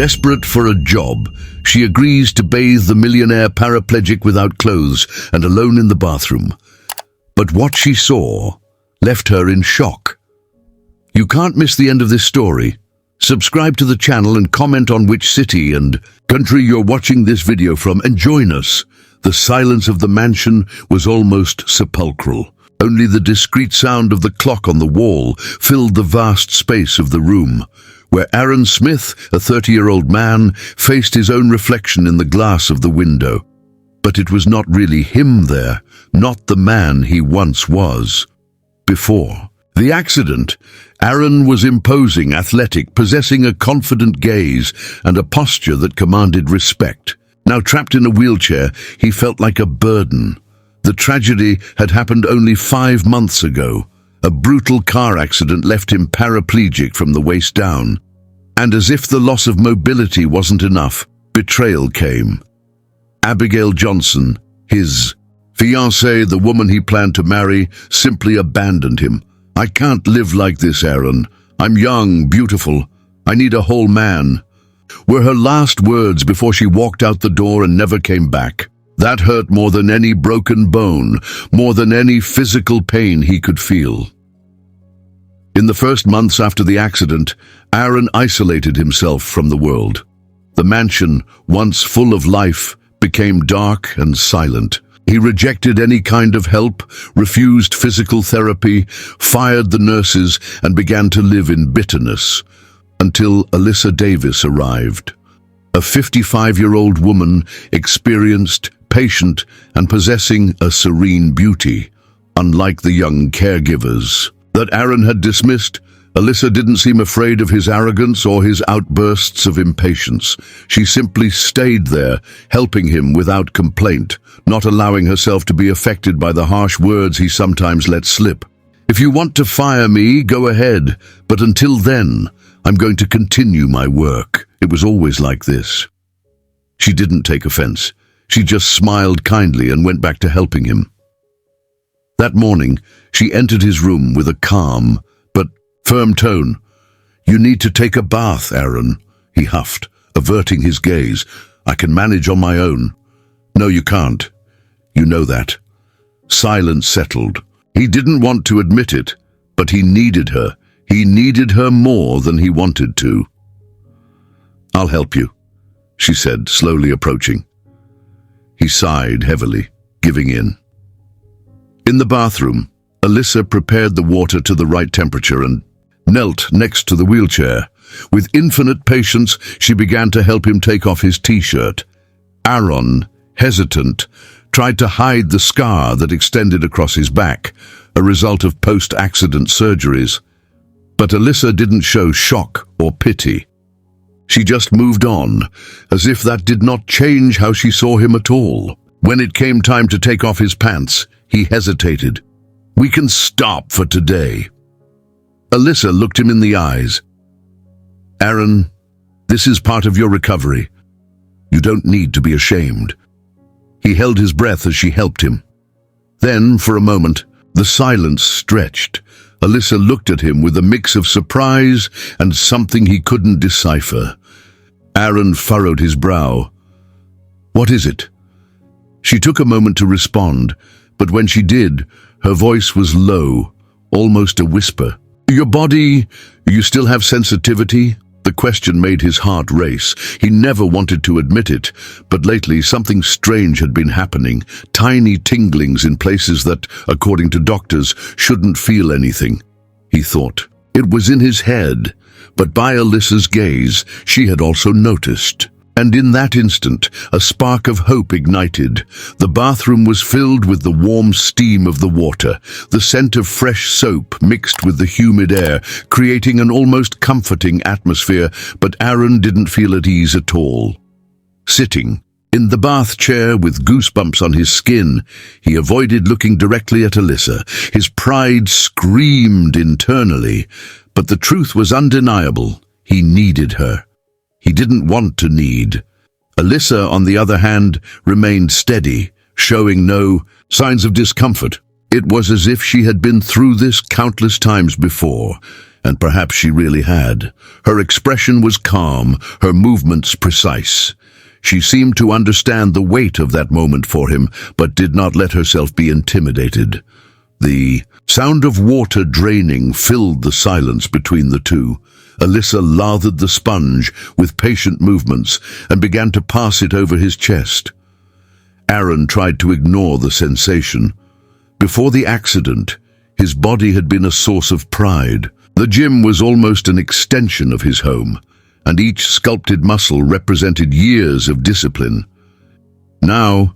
Desperate for a job, she agrees to bathe the millionaire paraplegic without clothes and alone in the bathroom. But what she saw left her in shock. You can't miss the end of this story. Subscribe to the channel and comment on which city and country you're watching this video from and join us. The silence of the mansion was almost sepulchral. Only the discreet sound of the clock on the wall filled the vast space of the room, where Aaron Smith, a 30-year-old man, faced his own reflection in the glass of the window. But it was not really him there, not the man he once was. Before the accident, Aaron was imposing, athletic, possessing a confident gaze and a posture that commanded respect. Now trapped in a wheelchair, he felt like a burden. The tragedy had happened only 5 months ago. A brutal car accident left him paraplegic from the waist down. And as if the loss of mobility wasn't enough, betrayal came. Abigail Johnson, his fiancée, the woman he planned to marry, simply abandoned him. "I can't live like this, Aaron. I'm young, beautiful. I need a whole man," were her last words before she walked out the door and never came back. That hurt more than any broken bone, more than any physical pain he could feel. In the first months after the accident, Aaron isolated himself from the world. The mansion, once full of life, became dark and silent. He rejected any kind of help, refused physical therapy, fired the nurses, and began to live in bitterness, until Alyssa Davis arrived. A 55-year-old woman, experienced, patient, and possessing a serene beauty. Unlike the young caregivers that Aaron had dismissed, Alyssa didn't seem afraid of his arrogance or his outbursts of impatience. She simply stayed there, helping him without complaint, not allowing herself to be affected by the harsh words he sometimes let slip. "If you want to fire me, go ahead, but until then, I'm going to continue my work." It was always like this. She didn't take offense. She just smiled kindly and went back to helping him. That morning, she entered his room with a calm but firm tone. "You need to take a bath, Aaron," he huffed, averting his gaze. "I can manage on my own." "No, you can't. You know that." Silence settled. He didn't want to admit it, but he needed her. He needed her more than he wanted to. "I'll help you," she said, slowly approaching. He sighed heavily, giving in. In the bathroom, Alyssa prepared the water to the right temperature and knelt next to the wheelchair. With infinite patience, she began to help him take off his t-shirt. Aaron, hesitant, tried to hide the scar that extended across his back, a result of post-accident surgeries. But Alyssa didn't show shock or pity. She just moved on, as if that did not change how she saw him at all. When it came time to take off his pants, he hesitated. "We can stop for today." Alyssa looked him in the eyes. "Aaron, this is part of your recovery. You don't need to be ashamed." He held his breath as she helped him. Then, for a moment, the silence stretched. Alyssa looked at him with a mix of surprise and something he couldn't decipher. Aaron furrowed his brow. "What is it?" She took a moment to respond, but when she did, her voice was low, almost a whisper. "Your body, you still have sensitivity?" The question made his heart race. He never wanted to admit it, but lately something strange had been happening, tiny tinglings in places that, according to doctors, shouldn't feel anything. He thought. It was in his head, but by Alyssa's gaze, she had also noticed. And in that instant, a spark of hope ignited. The bathroom was filled with the warm steam of the water, the scent of fresh soap mixed with the humid air, creating an almost comforting atmosphere, but Aaron didn't feel at ease at all. Sitting in the bath chair with goosebumps on his skin, he avoided looking directly at Alyssa. His pride screamed internally, but the truth was undeniable. He needed her. He didn't want to need. Alyssa, on the other hand, remained steady, showing no signs of discomfort. It was as if she had been through this countless times before, and perhaps she really had. Her expression was calm, her movements precise. She seemed to understand the weight of that moment for him, but did not let herself be intimidated. The sound of water draining filled the silence between the two. Alyssa lathered the sponge with patient movements and began to pass it over his chest. Aaron tried to ignore the sensation. Before the accident, his body had been a source of pride. The gym was almost an extension of his home, and each sculpted muscle represented years of discipline. Now,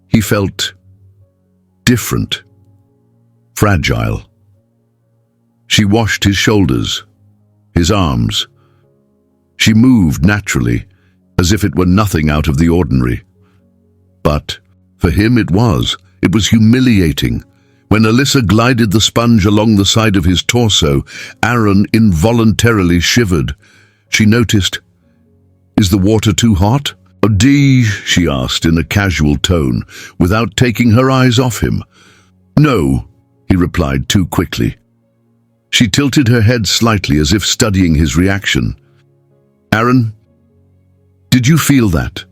he felt different, fragile. She washed his shoulders, his arms. She moved naturally, as if it were nothing out of the ordinary. But for him it was humiliating. When Alyssa glided the sponge along the side of his torso, Aaron involuntarily shivered. She noticed, "Is the water too hot?" "Oh, Dee," she asked in a casual tone, without taking her eyes off him. "No," he replied too quickly. She tilted her head slightly as if studying his reaction. "Aaron, did you feel that?"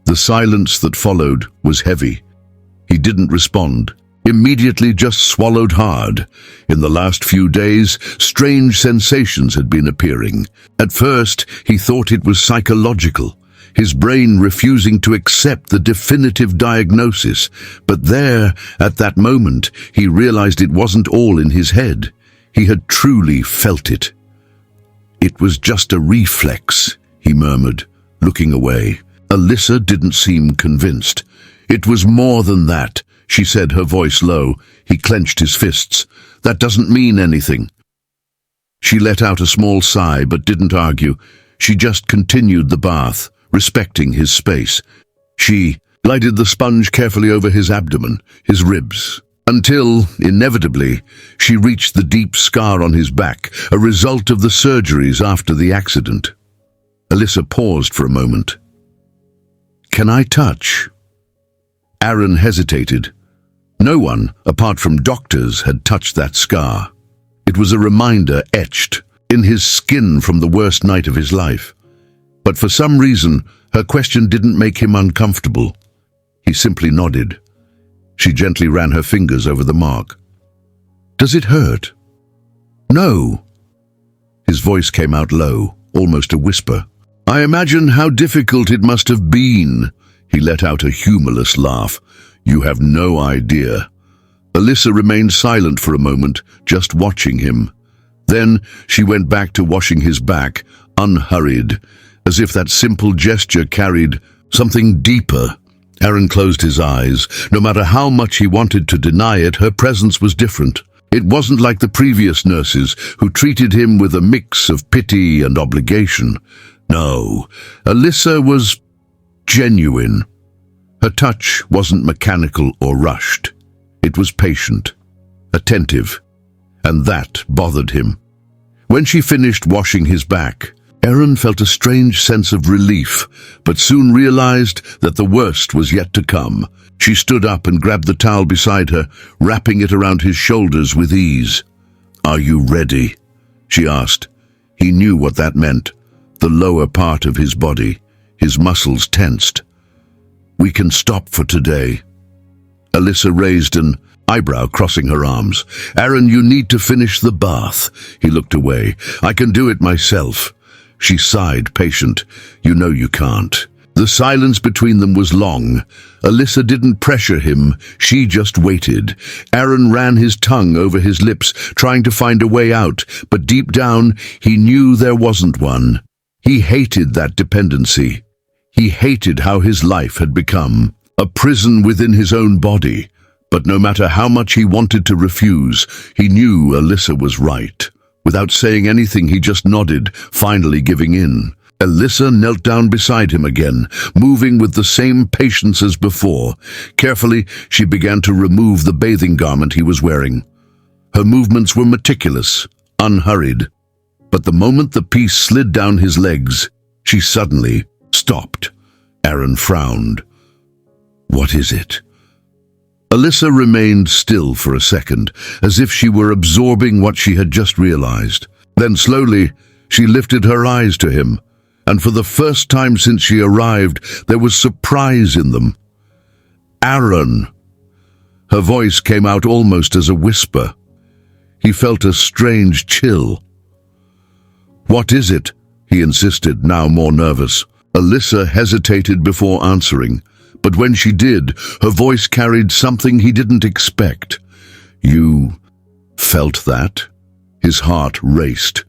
The silence that followed was heavy. He didn't respond. Immediately just swallowed hard. In the last few days, strange sensations had been appearing. At first, he thought it was psychological, his brain refusing to accept the definitive diagnosis. But there, at that moment, he realized it wasn't all in his head. He had truly felt it. "It was just a reflex," he murmured, looking away. Alyssa didn't seem convinced. "It was more than that," she said, her voice low. He clenched his fists. "That doesn't mean anything." She let out a small sigh but didn't argue. She just continued the bath, respecting his space. She glided the sponge carefully over his abdomen, his ribs, until, inevitably, she reached the deep scar on his back, a result of the surgeries after the accident. Alyssa paused for a moment. "Can I touch?" Aaron hesitated. No one, apart from doctors, had touched that scar. It was a reminder etched in his skin from the worst night of his life. But for some reason, her question didn't make him uncomfortable. He simply nodded. She gently ran her fingers over the mark. "Does it hurt?" "No." His voice came out low, almost a whisper. "I imagine how difficult it must have been." He let out a humorless laugh. "You have no idea." Alyssa remained silent for a moment, just watching him. Then she went back to washing his back, unhurried, as if that simple gesture carried something deeper. Aaron closed his eyes. No matter how much he wanted to deny it, her presence was different. It wasn't like the previous nurses, who treated him with a mix of pity and obligation. No, Alyssa was genuine. Her touch wasn't mechanical or rushed. It was patient, attentive, and that bothered him. When she finished washing his back, Aaron felt a strange sense of relief, but soon realized that the worst was yet to come. She stood up and grabbed the towel beside her, wrapping it around his shoulders with ease. "Are you ready?" she asked. He knew what that meant. The lower part of his body, his muscles tensed. "We can stop for today." Alyssa raised an eyebrow, crossing her arms. "Aaron, you need to finish the bath." He looked away. "I can do it myself." She sighed, patient. "You know you can't." The silence between them was long. Alyssa didn't pressure him. She just waited. Aaron ran his tongue over his lips, trying to find a way out, but deep down, he knew there wasn't one. He hated that dependency. He hated how his life had become a prison within his own body. But no matter how much he wanted to refuse, he knew Alyssa was right. Without saying anything, he just nodded, finally giving in. Alyssa knelt down beside him again, moving with the same patience as before. Carefully, she began to remove the bathing garment he was wearing. Her movements were meticulous, unhurried. But the moment the piece slid down his legs, she suddenly stopped. Aaron frowned. "What is it?" Alyssa remained still for a second, as if she were absorbing what she had just realized. Then slowly, she lifted her eyes to him, and for the first time since she arrived, there was surprise in them. "Aaron." Her voice came out almost as a whisper. He felt a strange chill. "What is it?" he insisted, now more nervous. Alyssa hesitated before answering, but when she did, her voice carried something he didn't expect. "You felt that?" His heart raced.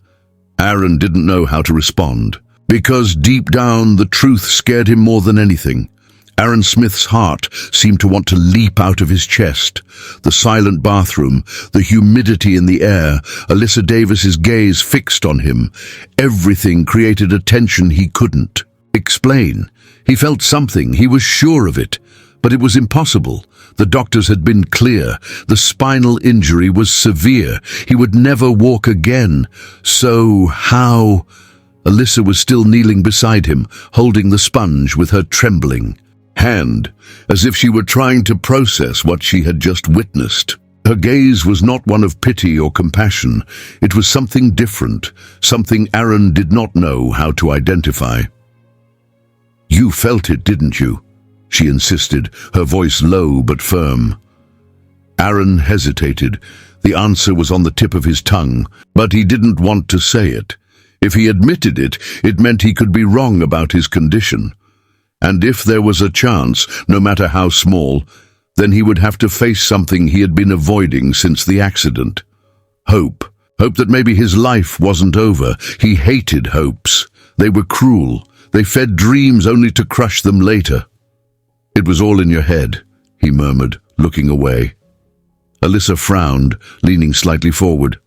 Aaron didn't know how to respond, because deep down the truth scared him more than anything. Aaron Smith's heart seemed to want to leap out of his chest. The silent bathroom, the humidity in the air, Alyssa Davis's gaze fixed on him. Everything created a tension he couldn't explain. He felt something, he was sure of it, but it was impossible. The doctors had been clear. The spinal injury was severe. He would never walk again. So how? Alyssa was still kneeling beside him, holding the sponge with her trembling hand, as if she were trying to process what she had just witnessed. Her gaze was not one of pity or compassion. It was something different, something Aaron did not know how to identify. "You felt it, didn't you?" she insisted, her voice low but firm. Aaron hesitated. The answer was on the tip of his tongue, but he didn't want to say it. If he admitted it, it meant he could be wrong about his condition. And if there was a chance, no matter how small, then he would have to face something he had been avoiding since the accident. Hope. Hope that maybe his life wasn't over. He hated hopes. They were cruel. They fed dreams only to crush them later. "It was all in your head," he murmured, looking away. Alyssa frowned, leaning slightly forward.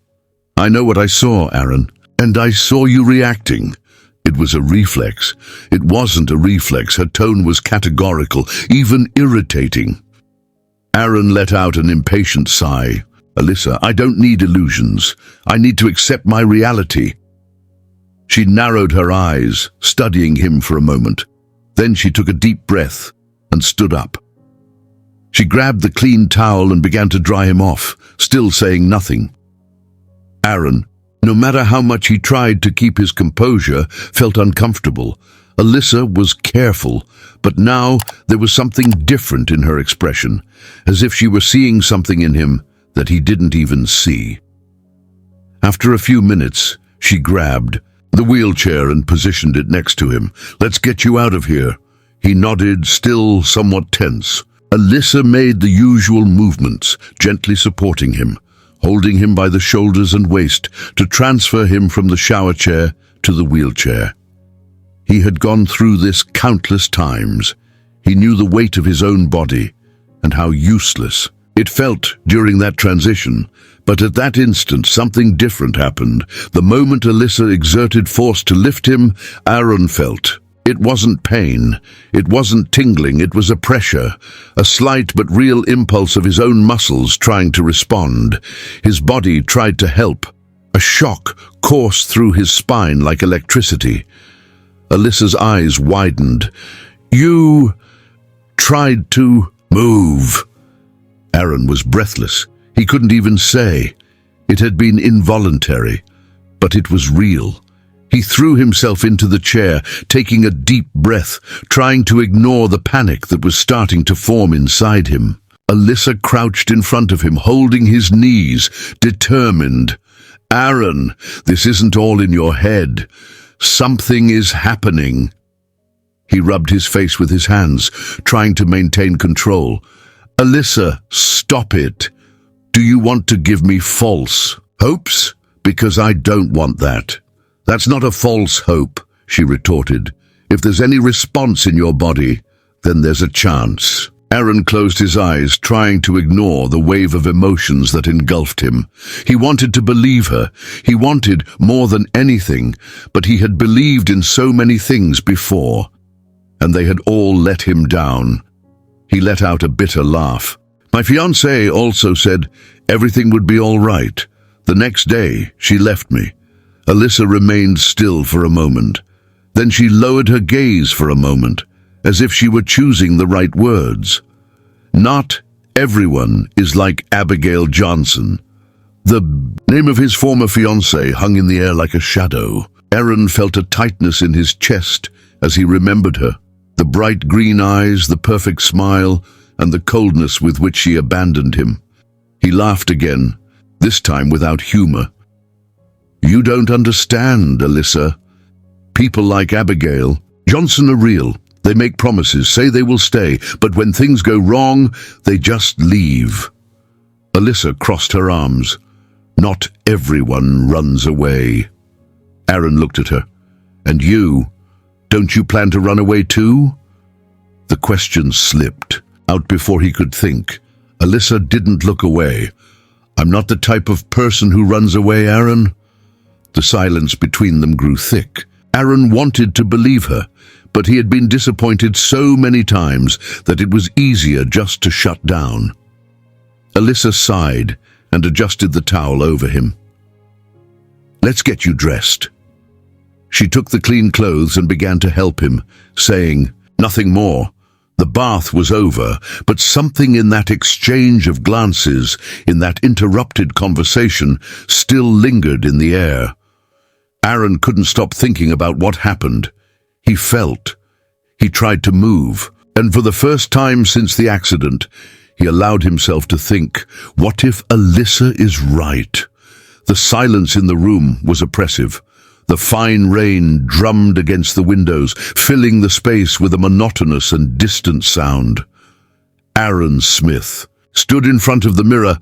"I know what I saw, Aaron, and I saw you reacting." It was a reflex. It wasn't a reflex. Her tone was categorical, even irritating. Aaron let out an impatient sigh. "Alyssa, I don't need illusions. I need to accept my reality." She narrowed her eyes, studying him for a moment. Then she took a deep breath and stood up. She grabbed the clean towel and began to dry him off, still saying nothing. Aaron, no matter how much he tried to keep his composure, felt uncomfortable. Alyssa was careful, but now there was something different in her expression, as if she were seeing something in him that he didn't even see. After a few minutes, she grabbed the wheelchair and positioned it next to him. "Let's get you out of here." He nodded, still somewhat tense. Alyssa made the usual movements, gently supporting him, holding him by the shoulders and waist to transfer him from the shower chair to the wheelchair. He had gone through this countless times. He knew the weight of his own body and how useless it felt during that transition. But at that instant, something different happened. The moment Alyssa exerted force to lift him, Aaron felt. It wasn't pain. It wasn't tingling. It was a pressure, a slight but real impulse of his own muscles trying to respond. His body tried to help. A shock coursed through his spine like electricity. Alyssa's eyes widened. "You tried to move." Aaron was breathless. He couldn't even say. It had been involuntary, but it was real. He threw himself into the chair, taking a deep breath, trying to ignore the panic that was starting to form inside him. Alyssa crouched in front of him, holding his knees, determined. "Aaron, this isn't all in your head. Something is happening." He rubbed his face with his hands, trying to maintain control. "Alyssa, stop it. Do you want to give me false hopes? Because I don't want that." "That's not a false hope," she retorted. "If there's any response in your body, then there's a chance." Aaron closed his eyes, trying to ignore the wave of emotions that engulfed him. He wanted to believe her. He wanted more than anything, but he had believed in so many things before, and they had all let him down. He let out a bitter laugh. "My fiancée also said everything would be all right. The next day, she left me." Alyssa remained still for a moment. Then she lowered her gaze for a moment, as if she were choosing the right words. "Not Everyone is like Abigail Johnson. The name of his former fiancée hung in the air like a shadow. Aaron felt a tightness in his chest as he remembered her. The bright green eyes, the perfect smile, and the coldness with which she abandoned him. He laughed again, this time without humor. "You don't understand, Alyssa. People like Abigail Johnson are real. They make promises, say they will stay, but when things go wrong, they just leave." Alyssa crossed her arms. "Not everyone runs away." Aaron looked at her. "And you? Don't you plan to run away too?" The question slipped out before he could think. Alyssa didn't look away. "I'm not the type of person who runs away, Aaron." The silence between them grew thick. Aaron wanted to believe her, but he had been disappointed so many times that it was easier just to shut down. Alyssa sighed and adjusted the towel over him. "Let's get you dressed." She took the clean clothes and began to help him, saying nothing more. The bath was over, but something in that exchange of glances, in that interrupted conversation, still lingered in the air. Aaron couldn't stop thinking about what happened. He felt. He tried to move, and for the first time since the accident, he allowed himself to think, what if Alyssa is right? The silence in the room was oppressive. The fine rain drummed against the windows, filling the space with a monotonous and distant sound. Aaron Smith stood in front of the mirror,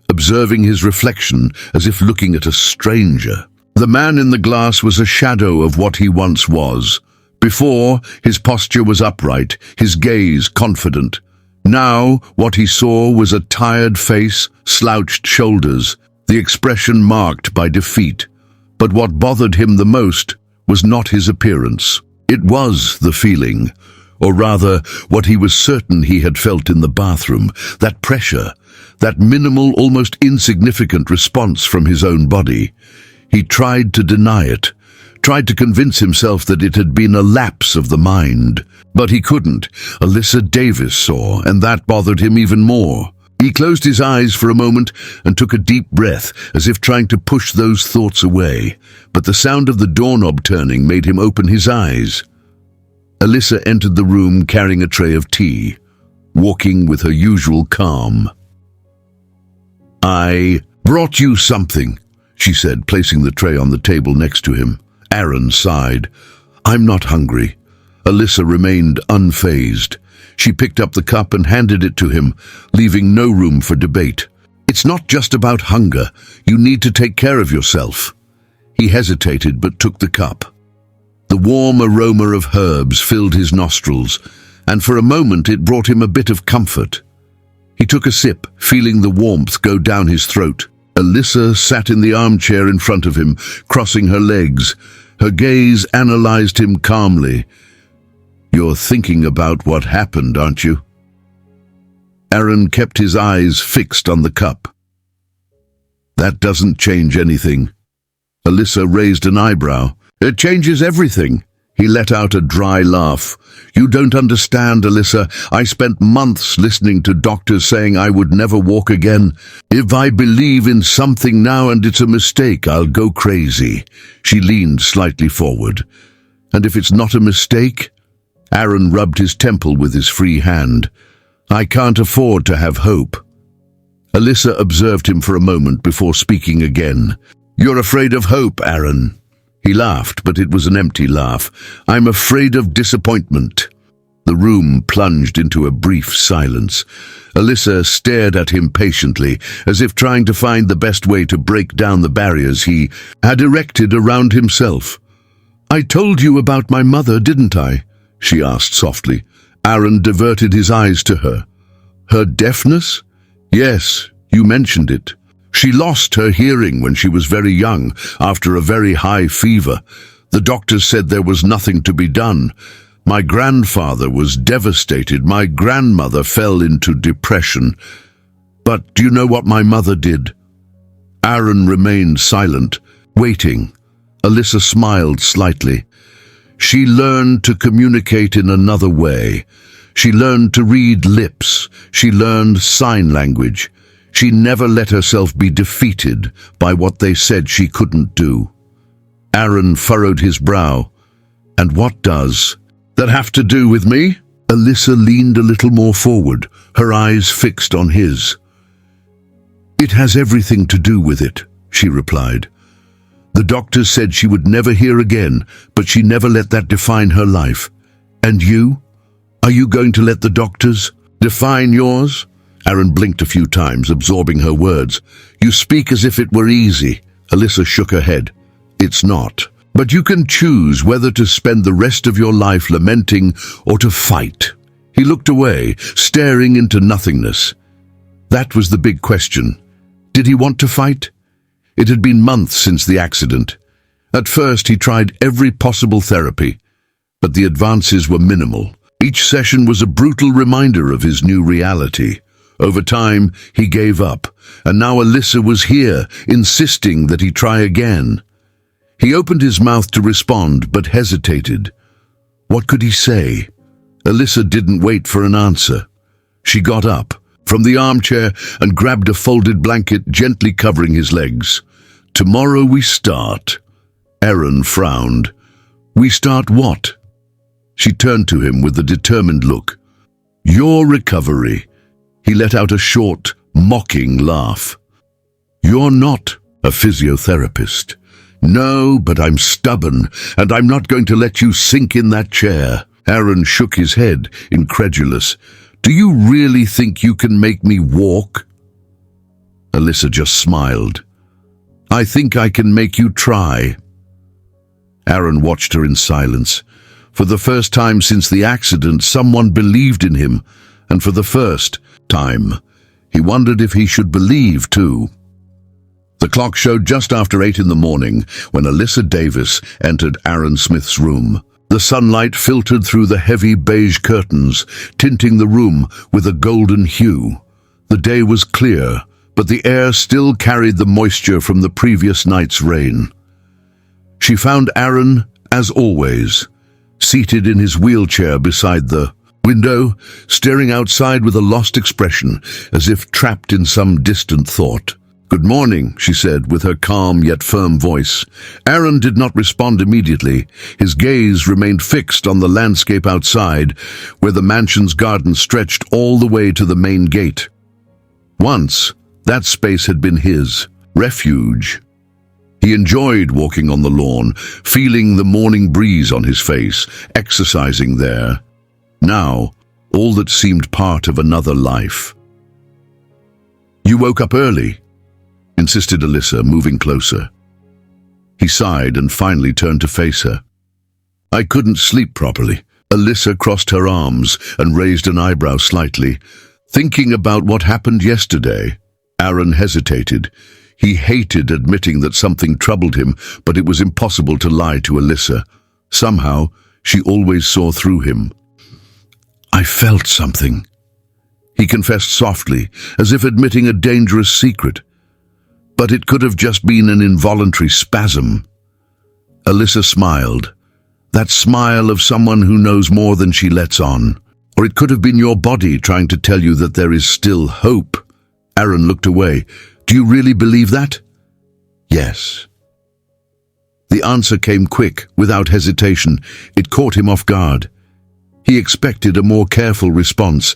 observing his reflection as if looking at a stranger. The man in the glass was a shadow of what he once was. Before, his posture was upright, his gaze confident. Now, what he saw was a tired face, slouched shoulders, the expression marked by defeat. But what bothered him the most was not his appearance. It was the feeling, or rather, what he was certain he had felt in the bathroom, that pressure, that minimal, almost insignificant response from his own body. He tried to deny it, tried to convince himself that it had been a lapse of the mind. But he couldn't. Alyssa Davis saw, and that bothered him even more. He closed his eyes for a moment and took a deep breath, as if trying to push those thoughts away. But the sound of the doorknob turning made him open his eyes. Alyssa entered the room carrying a tray of tea, walking with her usual calm. "I brought you something," she said, placing the tray on the table next to him. Aaron sighed. "I'm not hungry." Alyssa remained unfazed. She picked up the cup and handed it to him, leaving no room for debate. "It's not just about hunger. You need to take care of yourself." He hesitated but took the cup. The warm aroma of herbs filled his nostrils, and for a moment it brought him a bit of comfort. He took a sip, feeling the warmth go down his throat. Alyssa sat in the armchair in front of him, crossing her legs. Her gaze analyzed him calmly. "You're thinking about what happened, aren't you?" Aaron kept his eyes fixed on the cup. "That doesn't change anything." Alyssa raised an eyebrow. "It changes everything." He let out a dry laugh. "You don't understand, Alyssa. I spent months listening to doctors saying I would never walk again. If I believe in something now and it's a mistake, I'll go crazy." She leaned slightly forward. "And if it's not a mistake?" Aaron rubbed his temple with his free hand. "I can't afford to have hope." Alyssa observed him for a moment before speaking again. "You're afraid of hope, Aaron." He laughed, but it was an empty laugh. "I'm afraid of disappointment." The room plunged into a brief silence. Alyssa stared at him patiently, as if trying to find the best way to break down the barriers he had erected around himself. "I told you about my mother, didn't I?" she asked softly. Aaron diverted his eyes to her. "Her deafness?" "Yes, you mentioned it. She lost her hearing when she was very young, after a very high fever. The doctors said there was nothing to be done. My grandfather was devastated. My grandmother fell into depression. But do you know what my mother did?" Aaron remained silent, waiting. Alyssa smiled slightly. "She learned to communicate in another way. She learned to read lips. She learned sign language. She never let herself be defeated by what they said she couldn't do. Aaron furrowed his brow. And what does that have to do with me? Alyssa leaned a little more forward, her eyes fixed on his. It has everything to do with it, she replied. The doctors said she would never hear again, but she never let that define her life. And you? Are you going to let the doctors define yours? Aaron blinked a few times, absorbing her words. You speak as if it were easy. Alyssa shook her head. It's not. But you can choose whether to spend the rest of your life lamenting or to fight. He looked away, staring into nothingness. That was the big question. Did he want to fight? It had been months since the accident. At first he tried every possible therapy, but the advances were minimal. Each session was a brutal reminder of his new reality. Over time, he gave up, and now Alyssa was here, insisting that he try again. He opened his mouth to respond, but hesitated. What could he say? Alyssa didn't wait for an answer. She got up from the armchair and grabbed a folded blanket, gently covering his legs. Tomorrow we start. Aaron frowned. We start what? She turned to him with a determined look. Your recovery. He let out a short, mocking laugh. You're not a physiotherapist. No, but I'm stubborn, and I'm not going to let you sink in that chair. Aaron shook his head, incredulous. Do you really think you can make me walk? Alyssa just smiled. I think I can make you try. Aaron watched her in silence. For the first time since the accident, someone believed in him, and for the first time, he wondered if he should believe too. The clock showed just after 8 in the morning when Alyssa Davis entered Aaron Smith's room. The sunlight filtered through the heavy beige curtains, tinting the room with a golden hue. The day was clear, but the air still carried the moisture from the previous night's rain. She found Aaron, as always, seated in his wheelchair beside the window, staring outside with a lost expression, as if trapped in some distant thought. Good morning, she said, with her calm yet firm voice. Aaron did not respond immediately. His gaze remained fixed on the landscape outside, where the mansion's garden stretched all the way to the main gate. Once, that space had been his refuge. He enjoyed walking on the lawn, feeling the morning breeze on his face, exercising there. Now, all that seemed part of another life. You woke up early, insisted Alyssa, moving closer. He sighed and finally turned to face her. I couldn't sleep properly. Alyssa crossed her arms and raised an eyebrow slightly. Thinking about what happened yesterday. Aaron hesitated. He hated admitting that something troubled him, but it was impossible to lie to Alyssa. Somehow, she always saw through him. I felt something, he confessed softly, as if admitting a dangerous secret. But it could have just been an involuntary spasm. Alyssa smiled. That smile of someone who knows more than she lets on. Or it could have been your body trying to tell you that there is still hope. Aaron looked away. Do you really believe that? Yes. The answer came quick, without hesitation. It caught him off guard. He expected a more careful response.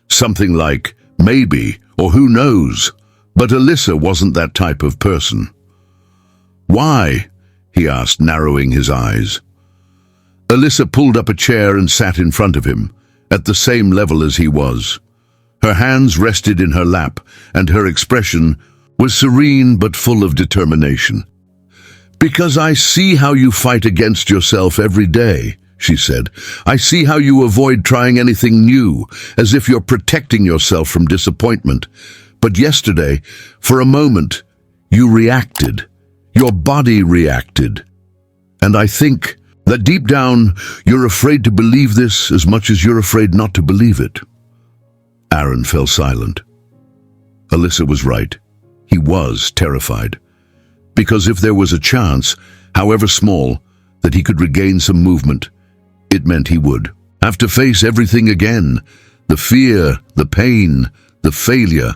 Something like, maybe, or who knows. But Alyssa wasn't that type of person. Why? He asked, narrowing his eyes. Alyssa pulled up a chair and sat in front of him, at the same level as he was. Her hands rested in her lap, and her expression was serene but full of determination. Because I see how you fight against yourself every day, she said. I see how you avoid trying anything new, as if you're protecting yourself from disappointment. But yesterday, for a moment, you reacted. Your body reacted. And I think that deep down, you're afraid to believe this as much as you're afraid not to believe it. Aaron fell silent. Alyssa was right. He was terrified. Because if there was a chance, however small, that he could regain some movement, it meant he would. Have to face everything again. The fear, the pain, the failure.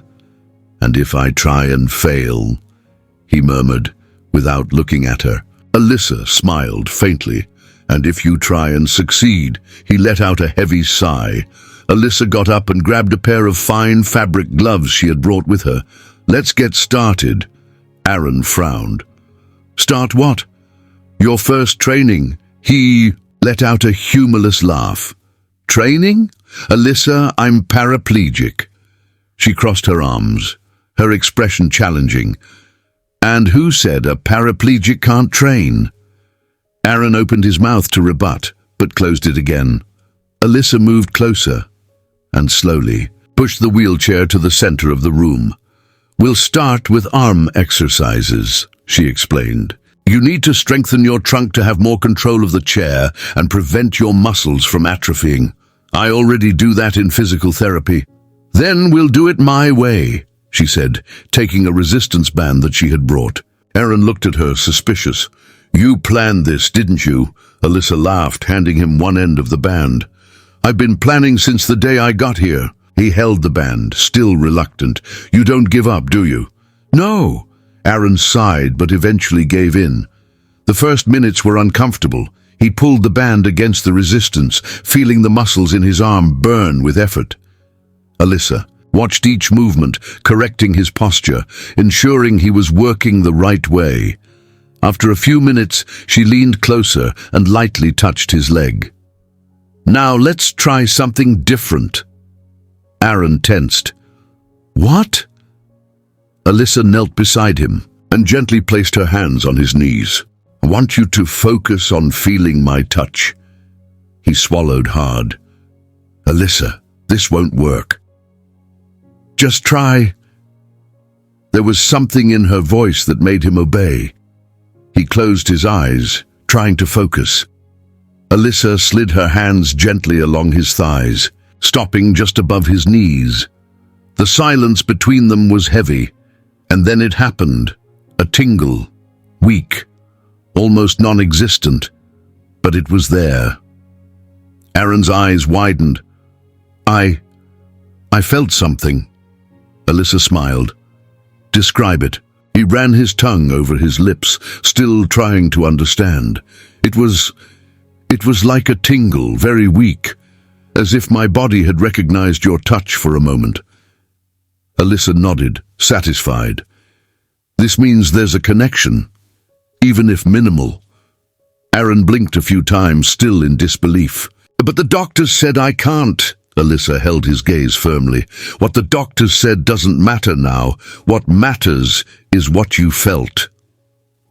And if I try and fail, he murmured, without looking at her. Alyssa smiled faintly. And if you try and succeed, he let out a heavy sigh. Alyssa got up and grabbed a pair of fine fabric gloves she had brought with her. Let's get started. Aaron frowned. Start what? Your first training. He let out a humorless laugh. Training? Alyssa, I'm paraplegic. She crossed her arms, her expression challenging. And who said a paraplegic can't train? Aaron opened his mouth to rebut, but closed it again. Alyssa moved closer and slowly pushed the wheelchair to the center of the room. We'll start with arm exercises, she explained. You need to strengthen your trunk to have more control of the chair and prevent your muscles from atrophying. I already do that in physical therapy. Then we'll do it my way, she said, taking a resistance band that she had brought. Aaron looked at her, suspicious. You planned this, didn't you? Alyssa laughed, handing him one end of the band. I've been planning since the day I got here. He held the band, still reluctant. You don't give up, do you? No. Aaron sighed, but eventually gave in. The first minutes were uncomfortable. He pulled the band against the resistance, feeling the muscles in his arm burn with effort. Alyssa watched each movement, correcting his posture, ensuring he was working the right way. After a few minutes, she leaned closer and lightly touched his leg. Now let's try something different. Aaron tensed. What? Alyssa knelt beside him and gently placed her hands on his knees. I want you to focus on feeling my touch. He swallowed hard. Alyssa, this won't work. Just try. There was something in her voice that made him obey. He closed his eyes, trying to focus. Alyssa slid her hands gently along his thighs, stopping just above his knees. The silence between them was heavy, and then it happened. A tingle, weak, almost non-existent, but it was there. Aaron's eyes widened. I felt something. Alyssa smiled. Describe it. He ran his tongue over his lips, still trying to understand. It was like a tingle, very weak, as if my body had recognized your touch for a moment. Alyssa nodded, satisfied. This means there's a connection, even if minimal. Aaron blinked a few times, still in disbelief. But the doctors said I can't. Alyssa held his gaze firmly. What the doctors said doesn't matter now. What matters is what you felt.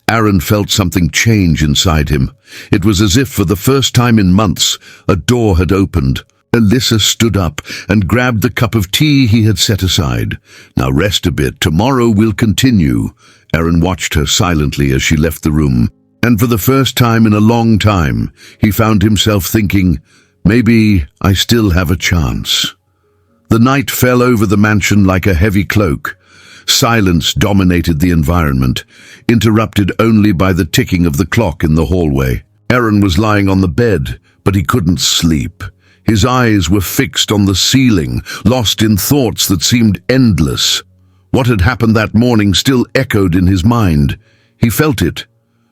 Aaron felt something change inside him. It was as if for the first time in months, a door had opened. Alyssa stood up and grabbed the cup of tea he had set aside. Now rest a bit. Tomorrow we'll continue. Aaron watched her silently as she left the room. And for the first time in a long time, he found himself thinking, maybe I still have a chance. The night fell over the mansion like a heavy cloak. Silence dominated the environment, interrupted only by the ticking of the clock in the hallway. Aaron was lying on the bed, but he couldn't sleep. His eyes were fixed on the ceiling, lost in thoughts that seemed endless. What had happened that morning still echoed in his mind. He felt it.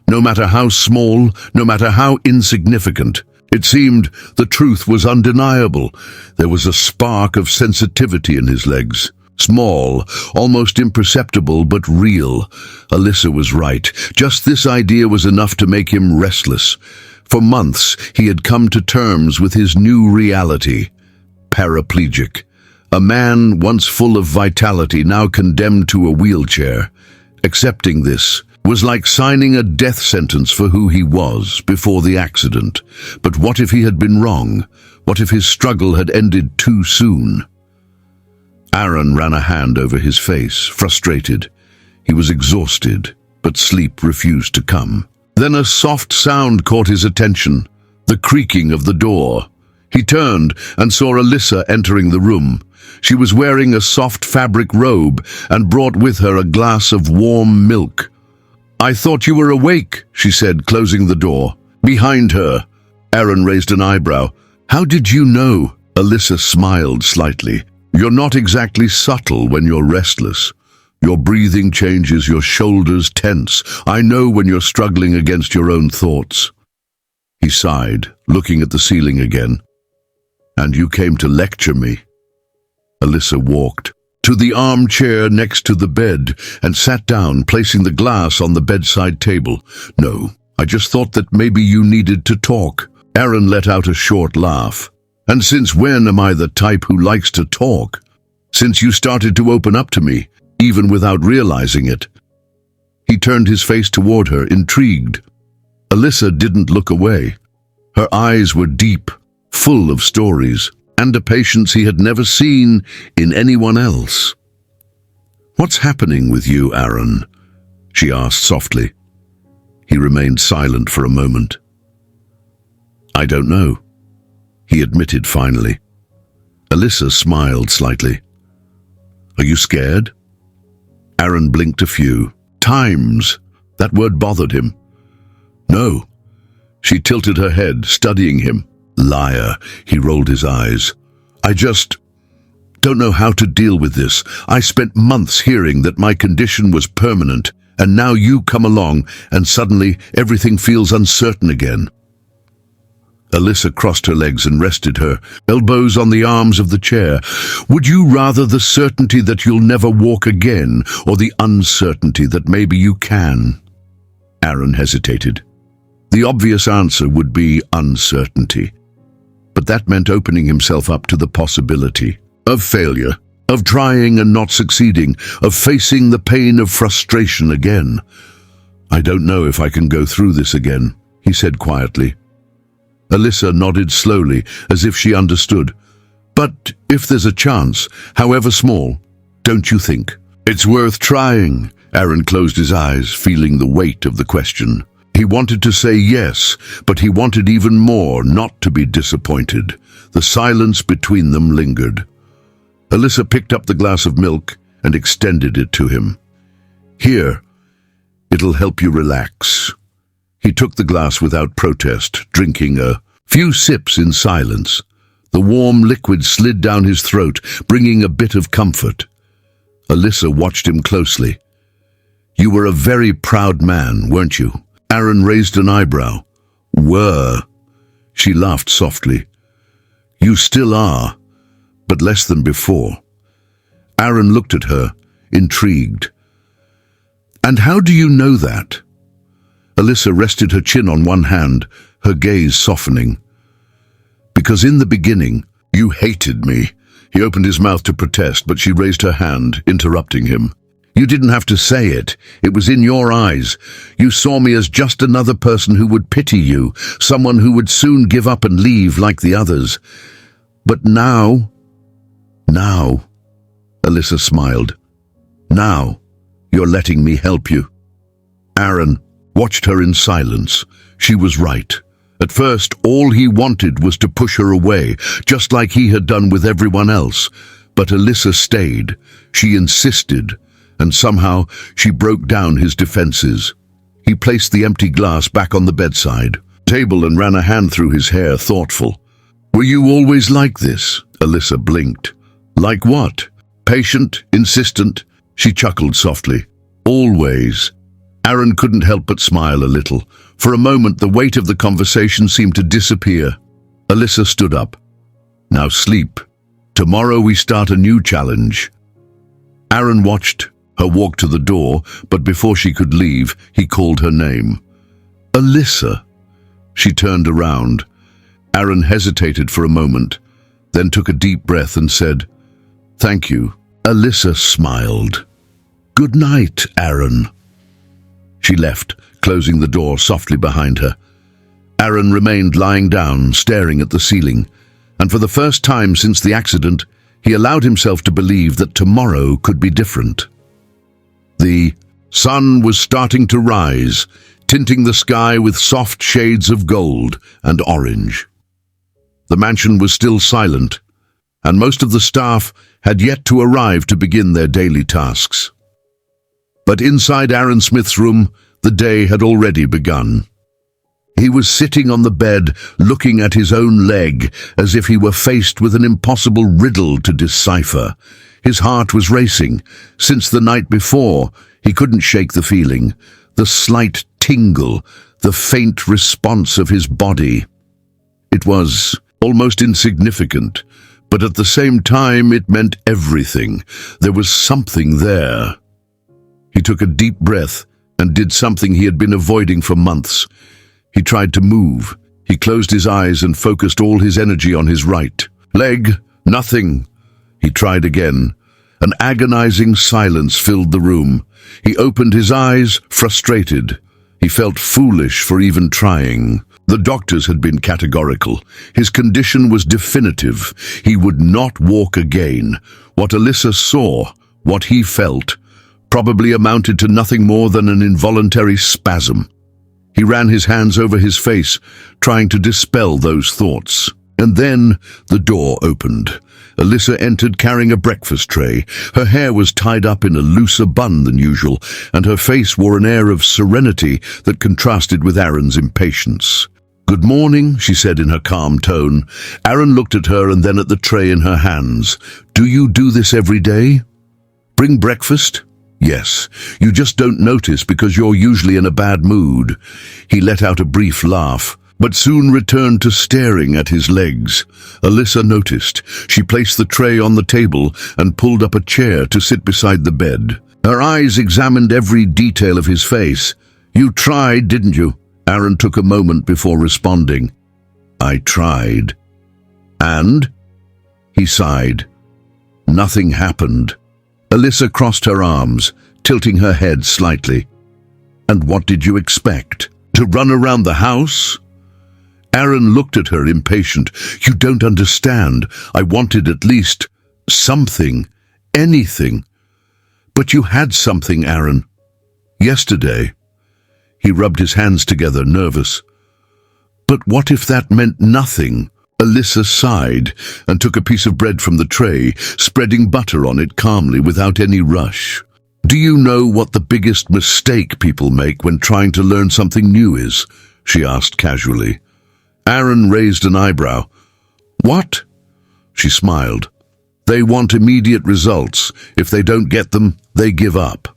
No matter how small, no matter how insignificant, it seemed the truth was undeniable. There was a spark of sensitivity in his legs. Small, almost imperceptible, but real. Alyssa was right. Just this idea was enough to make him restless. For months, he had come to terms with his new reality. Paraplegic. A man once full of vitality, now condemned to a wheelchair. Accepting this was like signing a death sentence for who he was before the accident. But what if he had been wrong? What if his struggle had ended too soon? Aaron ran a hand over his face, frustrated. He was exhausted, but sleep refused to come. Then a soft sound caught his attention, the creaking of the door. He turned and saw Alyssa entering the room. She was wearing a soft fabric robe and brought with her a glass of warm milk. I thought you were awake, she said, closing the door. Behind her. Aaron raised an eyebrow. How did you know? Alyssa smiled slightly. You're not exactly subtle when you're restless. Your breathing changes, your shoulders tense. I know when you're struggling against your own thoughts. He sighed, looking at the ceiling again. And you came to lecture me. Alyssa walked to the armchair next to the bed and sat down, placing the glass on the bedside table. No, I just thought that maybe you needed to talk. Aaron let out a short laugh. And since when am I the type who likes to talk? Since you started to open up to me, even without realizing it. He turned his face toward her, intrigued. Alyssa didn't look away. Her eyes were deep, full of stories, and a patience he had never seen in anyone else. What's happening with you, Aaron? She asked softly. He remained silent for a moment. I don't know, he admitted finally. Alyssa smiled slightly. Are you scared? Aaron blinked a few times. That word bothered him. No. She tilted her head, studying him. Liar, he rolled his eyes. I just don't know how to deal with this. I spent months hearing that my condition was permanent, and now you come along, and suddenly everything feels uncertain again. Alyssa crossed her legs and rested her elbows on the arms of the chair. Would you rather the certainty that you'll never walk again, or the uncertainty that maybe you can? Aaron hesitated. The obvious answer would be uncertainty. But that meant opening himself up to the possibility of failure, of trying and not succeeding, of facing the pain of frustration again. I don't know if I can go through this again, he said quietly. Alyssa nodded slowly, as if she understood. But if there's a chance, however small, don't you think? It's worth trying. Aaron closed his eyes, feeling the weight of the question. He wanted to say yes, but he wanted even more not to be disappointed. The silence between them lingered. Alyssa picked up the glass of milk and extended it to him. Here, it'll help you relax. He took the glass without protest, drinking a few sips in silence. The warm liquid slid down his throat, bringing a bit of comfort. Alyssa watched him closely. You were a very proud man, weren't you? Aaron raised an eyebrow. Were? She laughed softly. You still are, but less than before. Aaron looked at her, intrigued. And how do you know that? Alyssa rested her chin on one hand, her gaze softening. Because in the beginning, you hated me. He opened his mouth to protest, but she raised her hand, interrupting him. You didn't have to say it. It was in your eyes. You saw me as just another person who would pity you, someone who would soon give up and leave like the others. But now, Alyssa smiled. Now, you're letting me help you. Aaron watched her in silence. She was right. At first, all he wanted was to push her away, just like he had done with everyone else. But Alyssa stayed. She insisted, and somehow she broke down his defenses. He placed the empty glass back on the bedside table and ran a hand through his hair, thoughtful. Were you always like this? Alyssa blinked. Like what? Patient, insistent? She chuckled softly. Always. Aaron couldn't help but smile a little. For a moment, the weight of the conversation seemed to disappear. Alyssa stood up. Now sleep. Tomorrow we start a new challenge. Aaron watched her walk to the door, but before she could leave, he called her name. Alyssa. She turned around. Aaron hesitated for a moment, then took a deep breath and said, Thank you. Alyssa smiled. Good night, Aaron. She left, closing the door softly behind her. Aaron remained lying down, staring at the ceiling, and for the first time since the accident, he allowed himself to believe that tomorrow could be different. The sun was starting to rise, tinting the sky with soft shades of gold and orange. The mansion was still silent, and most of the staff had yet to arrive to begin their daily tasks. But inside Aaron Smith's room, the day had already begun. He was sitting on the bed, looking at his own leg, as if he were faced with an impossible riddle to decipher. His heart was racing. Since the night before, he couldn't shake the feeling, the slight tingle, the faint response of his body. It was almost insignificant, but at the same time it meant everything. There was something there. He took a deep breath and did something he had been avoiding for months. He tried to move. He closed his eyes and focused all his energy on his right leg. Nothing. He tried again. An agonizing silence filled the room. He opened his eyes, frustrated. He felt foolish for even trying. The doctors had been categorical. His condition was definitive. He would not walk again. What Alyssa saw, what he felt, probably amounted to nothing more than an involuntary spasm. He ran his hands over his face, trying to dispel those thoughts. And then the door opened. Alyssa entered carrying a breakfast tray. Her hair was tied up in a looser bun than usual, and her face wore an air of serenity that contrasted with Aaron's impatience. "Good morning," she said in her calm tone. Aaron looked at her and then at the tray in her hands. "Do you do this every day? Bring breakfast?" "Yes. You just don't notice because you're usually in a bad mood." He let out a brief laugh, but soon returned to staring at his legs. Alyssa noticed. She placed the tray on the table and pulled up a chair to sit beside the bed. Her eyes examined every detail of his face. "You tried, didn't you?" Aaron took a moment before responding. "I tried." "And?" He sighed. Nothing happened. Alyssa crossed her arms, tilting her head slightly. "And what did you expect? To run around the house?" Aaron looked at her, impatient. "You don't understand. I wanted at least something, anything." "But you had something, Aaron. Yesterday." He rubbed his hands together, nervous. "But what if that meant nothing?" Alyssa sighed and took a piece of bread from the tray, spreading butter on it calmly without any rush. "Do you know what the biggest mistake people make when trying to learn something new is?" she asked casually. Aaron raised an eyebrow. "What?" She smiled. "They want immediate results. If they don't get them, they give up."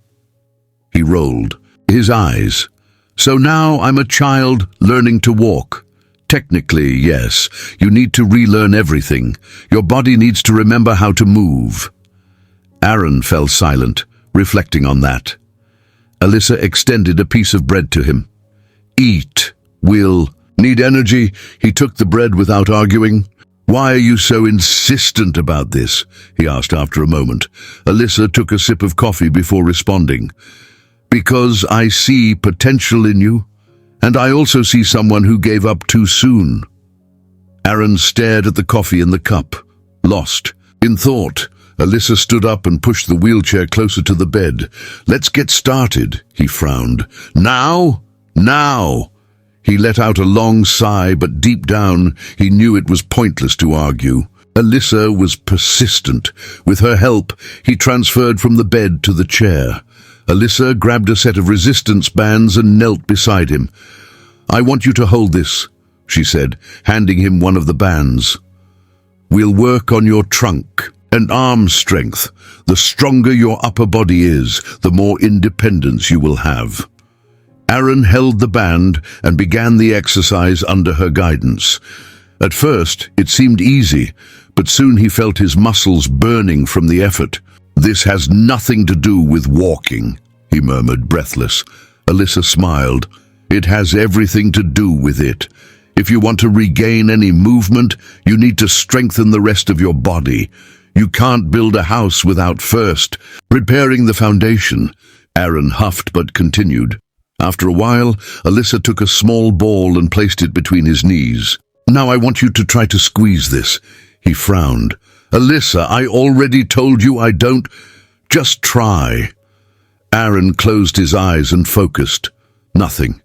He rolled his eyes. "So now I'm a child learning to walk." "Technically, yes. You need to relearn everything. Your body needs to remember how to move." Aaron fell silent, reflecting on that. Alyssa extended a piece of bread to him. "Eat. We'll need energy." He took the bread without arguing. "Why are you so insistent about this?" he asked after a moment. Alyssa took a sip of coffee before responding. "Because I see potential in you. And I also see someone who gave up too soon." Aaron stared at the coffee in the cup, lost in thought. Alyssa stood up and pushed the wheelchair closer to the bed. "Let's get started," he frowned. "Now? Now!" He let out a long sigh, but deep down he knew it was pointless to argue. Alyssa was persistent. With her help, he transferred from the bed to the chair. Alyssa grabbed a set of resistance bands and knelt beside him. "I want you to hold this," she said, handing him one of the bands. "We'll work on your trunk and arm strength. The stronger your upper body is, the more independence you will have." Aaron held the band and began the exercise under her guidance. At first, it seemed easy, but soon he felt his muscles burning from the effort. "This has nothing to do with walking," he murmured, breathless. Alyssa smiled. "It has everything to do with it. If you want to regain any movement, you need to strengthen the rest of your body. You can't build a house without first preparing the foundation." Aaron huffed but continued. After a while, Alyssa took a small ball and placed it between his knees. "Now I want you to try to squeeze this." He frowned. "Alyssa, I already told you I don't." "Just try." Aaron closed his eyes and focused. Nothing.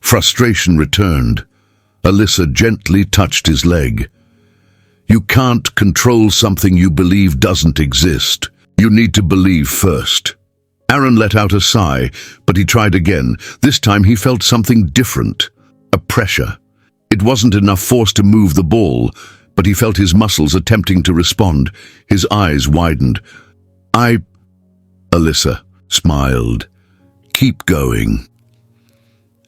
Frustration returned. Alyssa gently touched his leg. "You can't control something you believe doesn't exist. You need to believe first." Aaron let out a sigh, but he tried again. This time he felt something different. a pressure. It wasn't enough force to move the ball, but he felt his muscles attempting to respond. His eyes widened. Alyssa smiled. Keep going.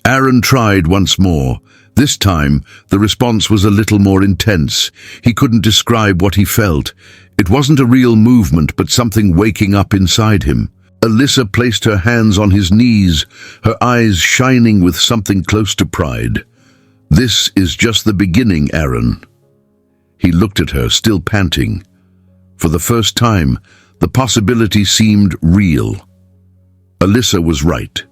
Aaron tried once more. This time, the response was a little more intense. He couldn't describe what he felt. It wasn't a real movement, but something waking up inside him. Alyssa placed her hands on his knees, her eyes shining with something close to pride. This is just the beginning, Aaron. He looked at her, still panting. For the first time, the possibility seemed real. Alyssa was right.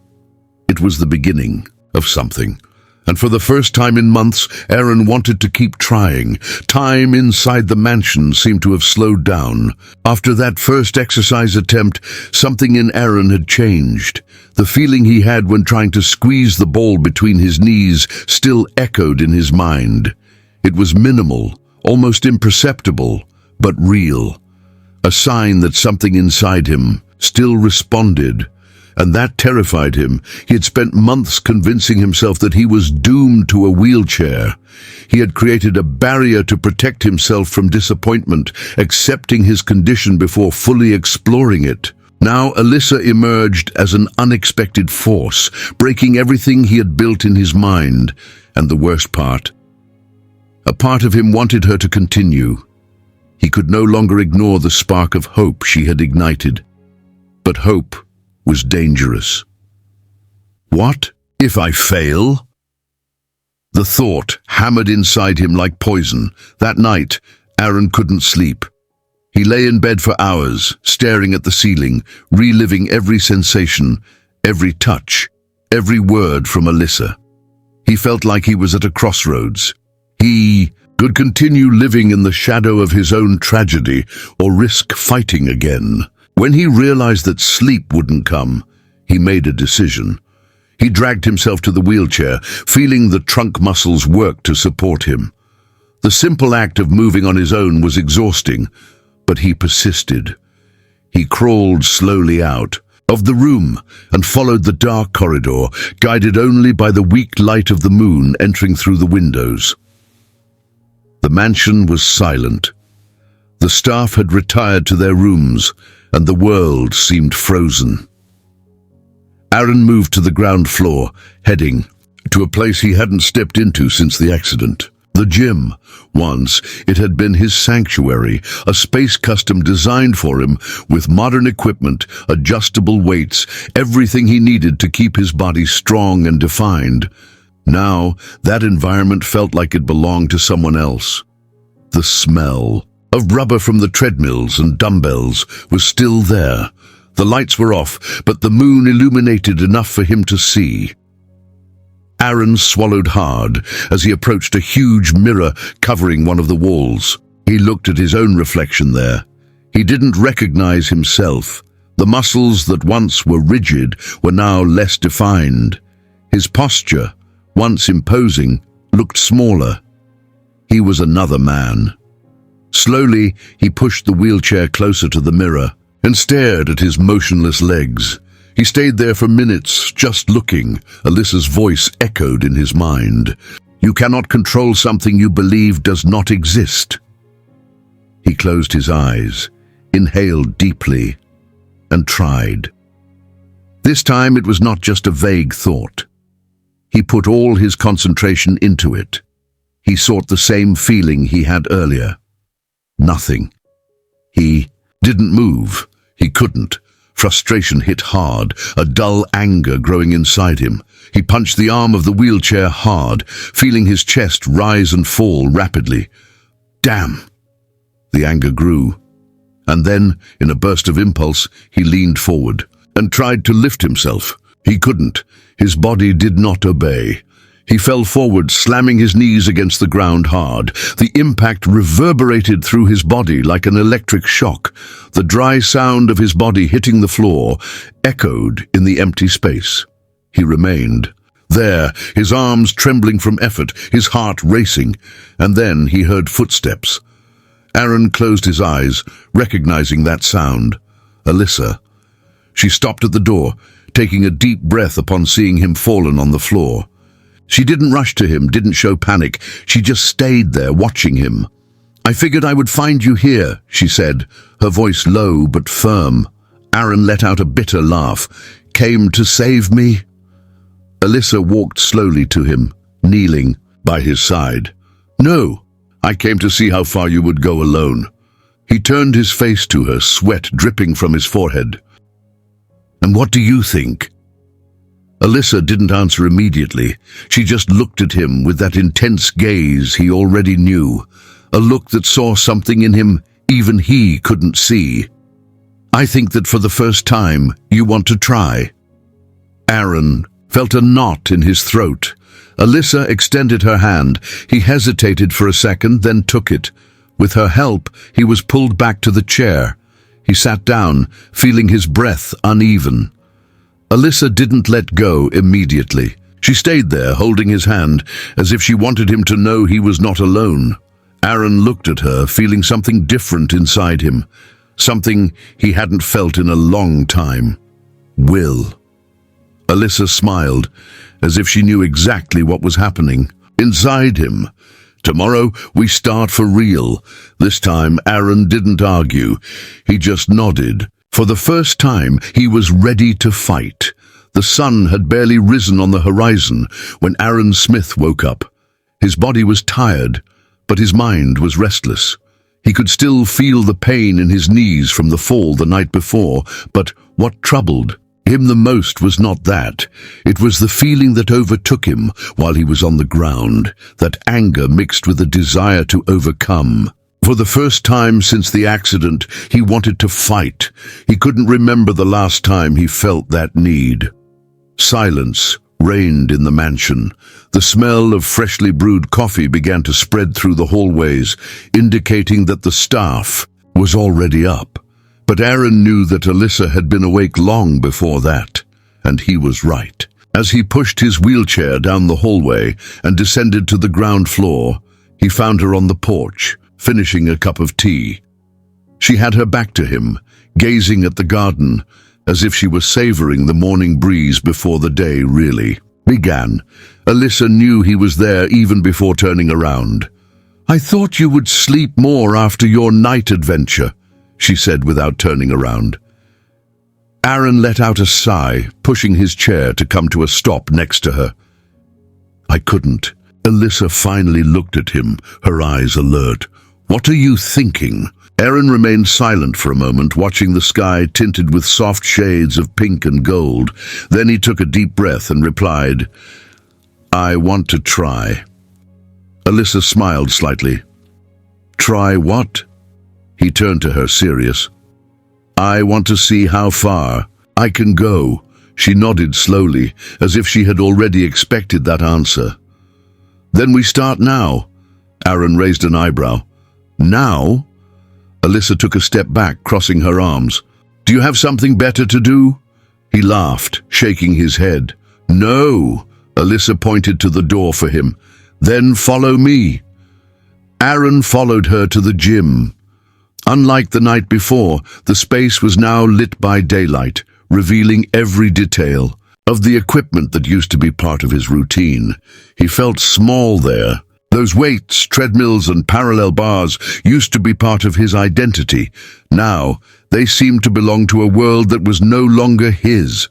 It was the beginning of something. And for the first time in months, Aaron wanted to keep trying. Time inside the mansion seemed to have slowed down. After that first exercise attempt, something in Aaron had changed. The feeling he had when trying to squeeze the ball between his knees still echoed in his mind. It was minimal, almost imperceptible, but real. A sign that something inside him still responded. And that terrified him. He had spent months convincing himself that he was doomed to a wheelchair. He had created a barrier to protect himself from disappointment, accepting his condition before fully exploring it. Now Alyssa emerged as an unexpected force, breaking everything he had built in his mind. And the worst part, a part of him wanted her to continue. He could no longer ignore the spark of hope she had ignited. But hope was dangerous. What if I fail? The thought hammered inside him like poison. That night, Aaron couldn't sleep. He lay in bed for hours, staring at the ceiling, reliving every sensation, every touch, every word from Alyssa. He felt like he was at a crossroads. He could continue living in the shadow of his own tragedy or risk fighting again. When he realized that sleep wouldn't come, he made a decision. He dragged himself to the wheelchair, feeling the trunk muscles work to support him. The simple act of moving on his own was exhausting, but he persisted. He crawled slowly out of the room and followed the dark corridor, guided only by the weak light of the moon entering through the windows. The mansion was silent. The staff had retired to their rooms, and the world seemed frozen. Aaron moved to the ground floor, heading to a place he hadn't stepped into since the accident. The gym. Once, it had been his sanctuary, a space custom designed for him with modern equipment, adjustable weights, everything he needed to keep his body strong and defined. Now, that environment felt like it belonged to someone else. The smell of rubber from the treadmills and dumbbells was still there. The lights were off, but the moon illuminated enough for him to see. Aaron swallowed hard as he approached a huge mirror covering one of the walls. He looked at his own reflection there. He didn't recognize himself. The muscles that once were rigid were now less defined. His posture, once imposing, looked smaller. He was another man. Slowly, he pushed the wheelchair closer to the mirror and stared at his motionless legs. He stayed there for minutes, just looking. Alyssa's voice echoed in his mind. You cannot control something you believe does not exist. He closed his eyes, inhaled deeply, and tried. This time it was not just a vague thought. He put all his concentration into it. He sought the same feeling he had earlier. Nothing. He didn't move. He couldn't. Frustration hit hard, a dull anger growing inside him. He punched the arm of the wheelchair hard, feeling his chest rise and fall rapidly. Damn! The anger grew. And then, in a burst of impulse, he leaned forward and tried to lift himself. He couldn't. His body did not obey. He fell forward, slamming his knees against the ground hard. The impact reverberated through his body like an electric shock. The dry sound of his body hitting the floor echoed in the empty space. He remained there, his arms trembling from effort, his heart racing, and then he heard footsteps. Aaron closed his eyes, recognizing that sound. Alyssa. She stopped at the door, taking a deep breath upon seeing him fallen on the floor. She didn't rush to him, didn't show panic. She just stayed there, watching him. "I figured I would find you here," she said, her voice low but firm. Aaron let out a bitter laugh. "Came to save me?" Alyssa walked slowly to him, kneeling by his side. "No, I came to see how far you would go alone." He turned his face to her, sweat dripping from his forehead. "And what do you think?" Alyssa didn't answer immediately. She just looked at him with that intense gaze he already knew, a look that saw something in him even he couldn't see. "I think that for the first time, you want to try." Aaron felt a knot in his throat. Alyssa extended her hand. He hesitated for a second, then took it. With her help, he was pulled back to the chair. He sat down, feeling his breath uneven. Alyssa didn't let go immediately. She stayed there, holding his hand, as if she wanted him to know he was not alone. Aaron looked at her, feeling something different inside him, something he hadn't felt in a long time. Will. Alyssa smiled, as if she knew exactly what was happening inside him. "Tomorrow we start for real." This time Aaron didn't argue. He just nodded. For the first time, he was ready to fight. The sun had barely risen on the horizon when Aaron Smith woke up. His body was tired, but his mind was restless. He could still feel the pain in his knees from the fall the night before, but what troubled him the most was not that. It was the feeling that overtook him while he was on the ground, that anger mixed with a desire to overcome. For the first time since the accident, he wanted to fight. He couldn't remember the last time he felt that need. Silence reigned in the mansion. The smell of freshly brewed coffee began to spread through the hallways, indicating that the staff was already up. But Aaron knew that Alyssa had been awake long before that, and he was right. As he pushed his wheelchair down the hallway and descended to the ground floor, he found her on the porch, finishing a cup of tea. She had her back to him, gazing at the garden, as if she were savoring the morning breeze before the day really began. Alyssa knew he was there even before turning around. "I thought you would sleep more after your night adventure," she said without turning around. Aaron let out a sigh, pushing his chair to come to a stop next to her. "I couldn't." Alyssa finally looked at him, her eyes alert. "What are you thinking?" Aaron remained silent for a moment, watching the sky tinted with soft shades of pink and gold. Then he took a deep breath and replied, "I want to try." Alyssa smiled slightly. "Try what?" He turned to her, serious. "I want to see how far I can go." She nodded slowly, as if she had already expected that answer. "Then we start now." Aaron raised an eyebrow. "Now?" Alyssa took a step back, crossing her arms. "Do you have something better to do?" He laughed, shaking his head. "No." Alyssa pointed to the door for him. "Then follow me." Aaron followed her to the gym. Unlike the night before, the space was now lit by daylight, revealing every detail of the equipment that used to be part of his routine. He felt small there. Those weights, treadmills, and parallel bars used to be part of his identity. Now, they seemed to belong to a world that was no longer his.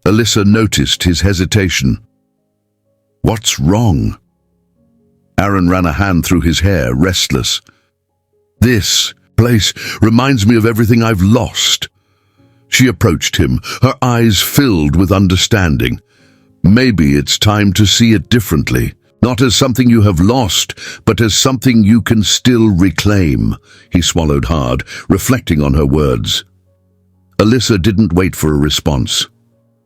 Alyssa noticed his hesitation. "What's wrong?" Aaron ran a hand through his hair, restless. "This place reminds me of everything I've lost." She approached him, her eyes filled with understanding. "Maybe it's time to see it differently. Not as something you have lost, but as something you can still reclaim." He swallowed hard, reflecting on her words. Alyssa didn't wait for a response.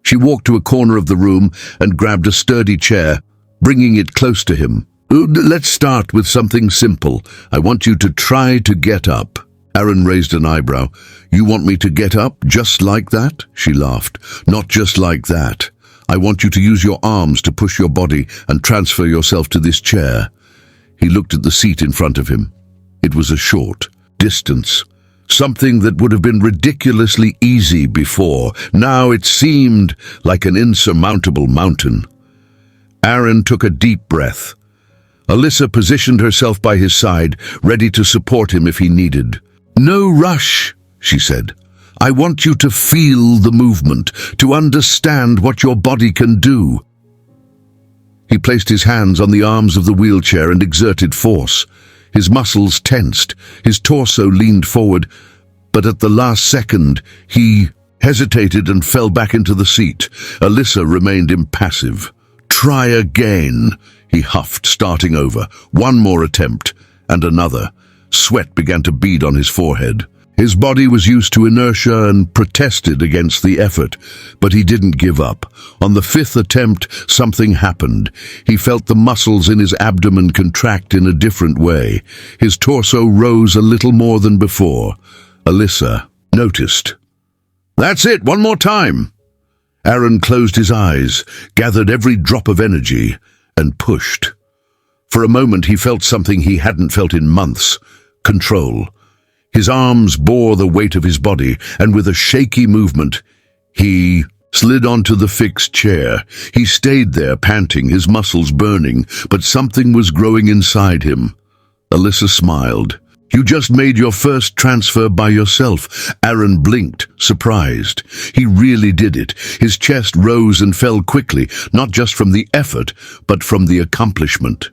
She walked to a corner of the room and grabbed a sturdy chair, bringing it close to him. "Let's start with something simple. I want you to try to get up." Aaron raised an eyebrow. "You want me to get up just like that?" She laughed. "Not just like that. I want you to use your arms to push your body and transfer yourself to this chair." He looked at the seat in front of him. It was a short distance, something that would have been ridiculously easy before. Now it seemed like an insurmountable mountain. Aaron took a deep breath. Alyssa positioned herself by his side, ready to support him if he needed. "No rush," she said. "I want you to feel the movement, to understand what your body can do." He placed his hands on the arms of the wheelchair and exerted force. His muscles tensed, his torso leaned forward, but at the last second, he hesitated and fell back into the seat. Alyssa remained impassive. "Try again," he huffed, starting over. One more attempt, and another. Sweat began to bead on his forehead. His body was used to inertia and protested against the effort, but he didn't give up. On the fifth attempt, something happened. He felt the muscles in his abdomen contract in a different way. His torso rose a little more than before. Alyssa noticed. "That's it, one more time." Aaron closed his eyes, gathered every drop of energy, and pushed. For a moment he felt something he hadn't felt in months: control. His arms bore the weight of his body, and with a shaky movement, he slid onto the fixed chair. He stayed there, panting, his muscles burning, but something was growing inside him. Alyssa smiled. "You just made your first transfer by yourself." Aaron blinked, surprised. He really did it. His chest rose and fell quickly, not just from the effort, but from the accomplishment.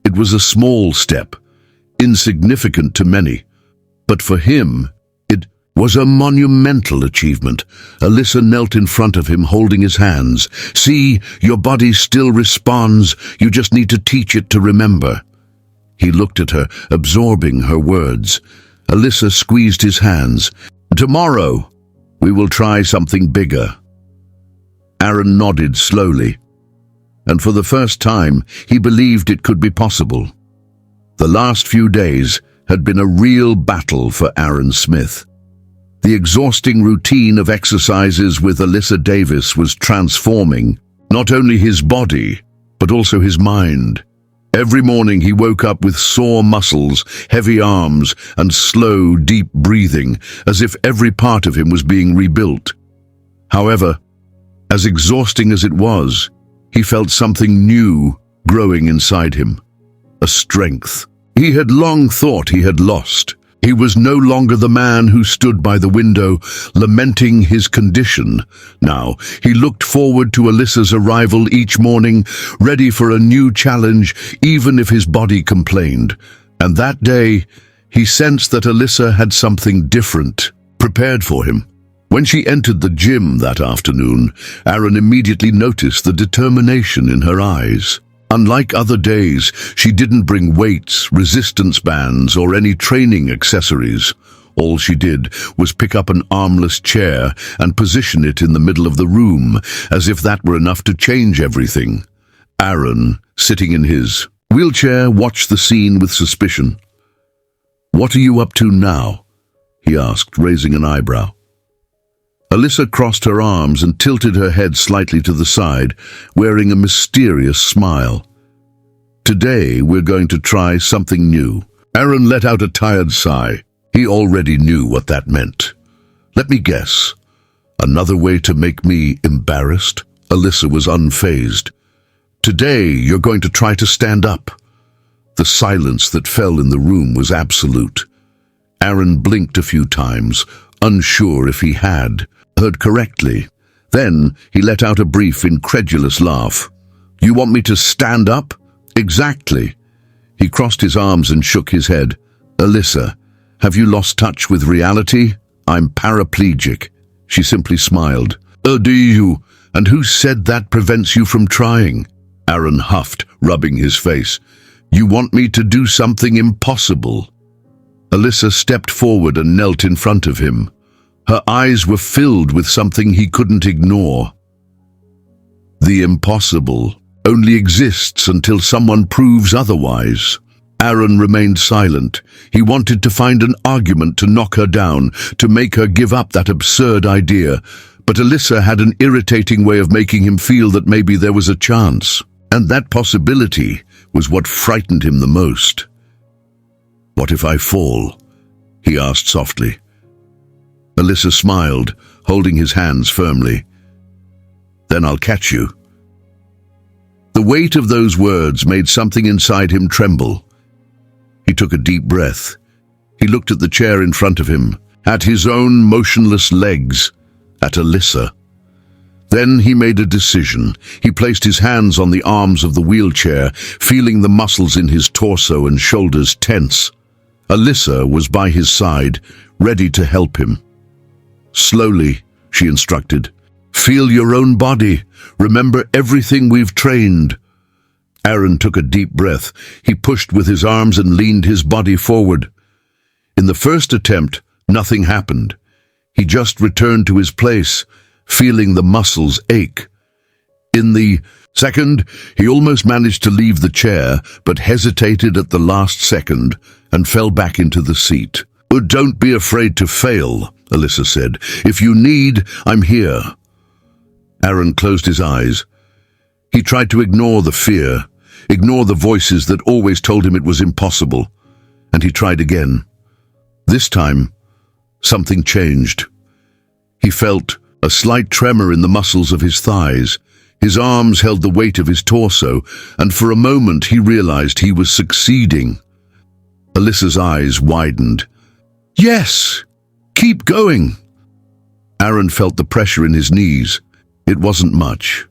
It was a small step, insignificant to many. But for him, it was a monumental achievement. Alyssa knelt in front of him, holding his hands. "See, your body still responds. You just need to teach it to remember." He looked at her, absorbing her words. Alyssa squeezed his hands. "Tomorrow, we will try something bigger." Aaron nodded slowly, and for the first time, he believed it could be possible. The last few days had been a real battle for Aaron Smith. The exhausting routine of exercises with Alyssa Davis was transforming not only his body, but also his mind. Every morning he woke up with sore muscles, heavy arms, and slow, deep breathing, as if every part of him was being rebuilt. However, as exhausting as it was, he felt something new growing inside him, a strength he had long thought he had lost. He was no longer the man who stood by the window, lamenting his condition. Now, he looked forward to Alyssa's arrival each morning, ready for a new challenge, even if his body complained. And that day, he sensed that Alyssa had something different prepared for him. When she entered the gym that afternoon, Aaron immediately noticed the determination in her eyes. Unlike other days, she didn't bring weights, resistance bands, or any training accessories. All she did was pick up an armless chair and position it in the middle of the room, as if that were enough to change everything. Aaron, sitting in his wheelchair, watched the scene with suspicion. "What are you up to now?" he asked, raising an eyebrow. Alyssa crossed her arms and tilted her head slightly to the side, wearing a mysterious smile. "Today, we're going to try something new." Aaron let out a tired sigh. He already knew what that meant. "Let me guess. Another way to make me embarrassed?" Alyssa was unfazed. "Today, you're going to try to stand up." The silence that fell in the room was absolute. Aaron blinked a few times, unsure if he had heard correctly. Then he let out a brief, incredulous laugh. "You want me to stand up?" "Exactly." He crossed his arms and shook his head. "Alyssa, have you lost touch with reality? I'm paraplegic." She simply smiled. "Oh, do you? And who said that prevents you from trying?" Aaron huffed, rubbing his face. "You want me to do something impossible?" Alyssa stepped forward and knelt in front of him. Her eyes were filled with something he couldn't ignore. The impossible only exists until someone proves otherwise. Aaron remained silent. He wanted to find an argument to knock her down, to make her give up that absurd idea. But Alyssa had an irritating way of making him feel that maybe there was a chance. And that possibility was what frightened him the most. "What if I fall?" he asked softly. Alyssa smiled, holding his hands firmly. "Then I'll catch you." The weight of those words made something inside him tremble. He took a deep breath. He looked at the chair in front of him, at his own motionless legs, at Alyssa. Then he made a decision. He placed his hands on the arms of the wheelchair, feeling the muscles in his torso and shoulders tense. Alyssa was by his side, ready to help him. "Slowly," she instructed. "Feel your own body. Remember everything we've trained." Aaron took a deep breath. He pushed with his arms and leaned his body forward. In the first attempt, nothing happened. He just returned to his place, feeling the muscles ache. In the second, he almost managed to leave the chair, but hesitated at the last second and fell back into the seat. "Don't be afraid to fail," Alyssa said. "If you need, I'm here." Aaron closed his eyes. He tried to ignore the fear, ignore the voices that always told him it was impossible, and he tried again. This time, something changed. He felt a slight tremor in the muscles of his thighs. His arms held the weight of his torso, and for a moment he realized he was succeeding. Alyssa's eyes widened. "Yes! Keep going!" Aaron felt the pressure in his knees. It wasn't much.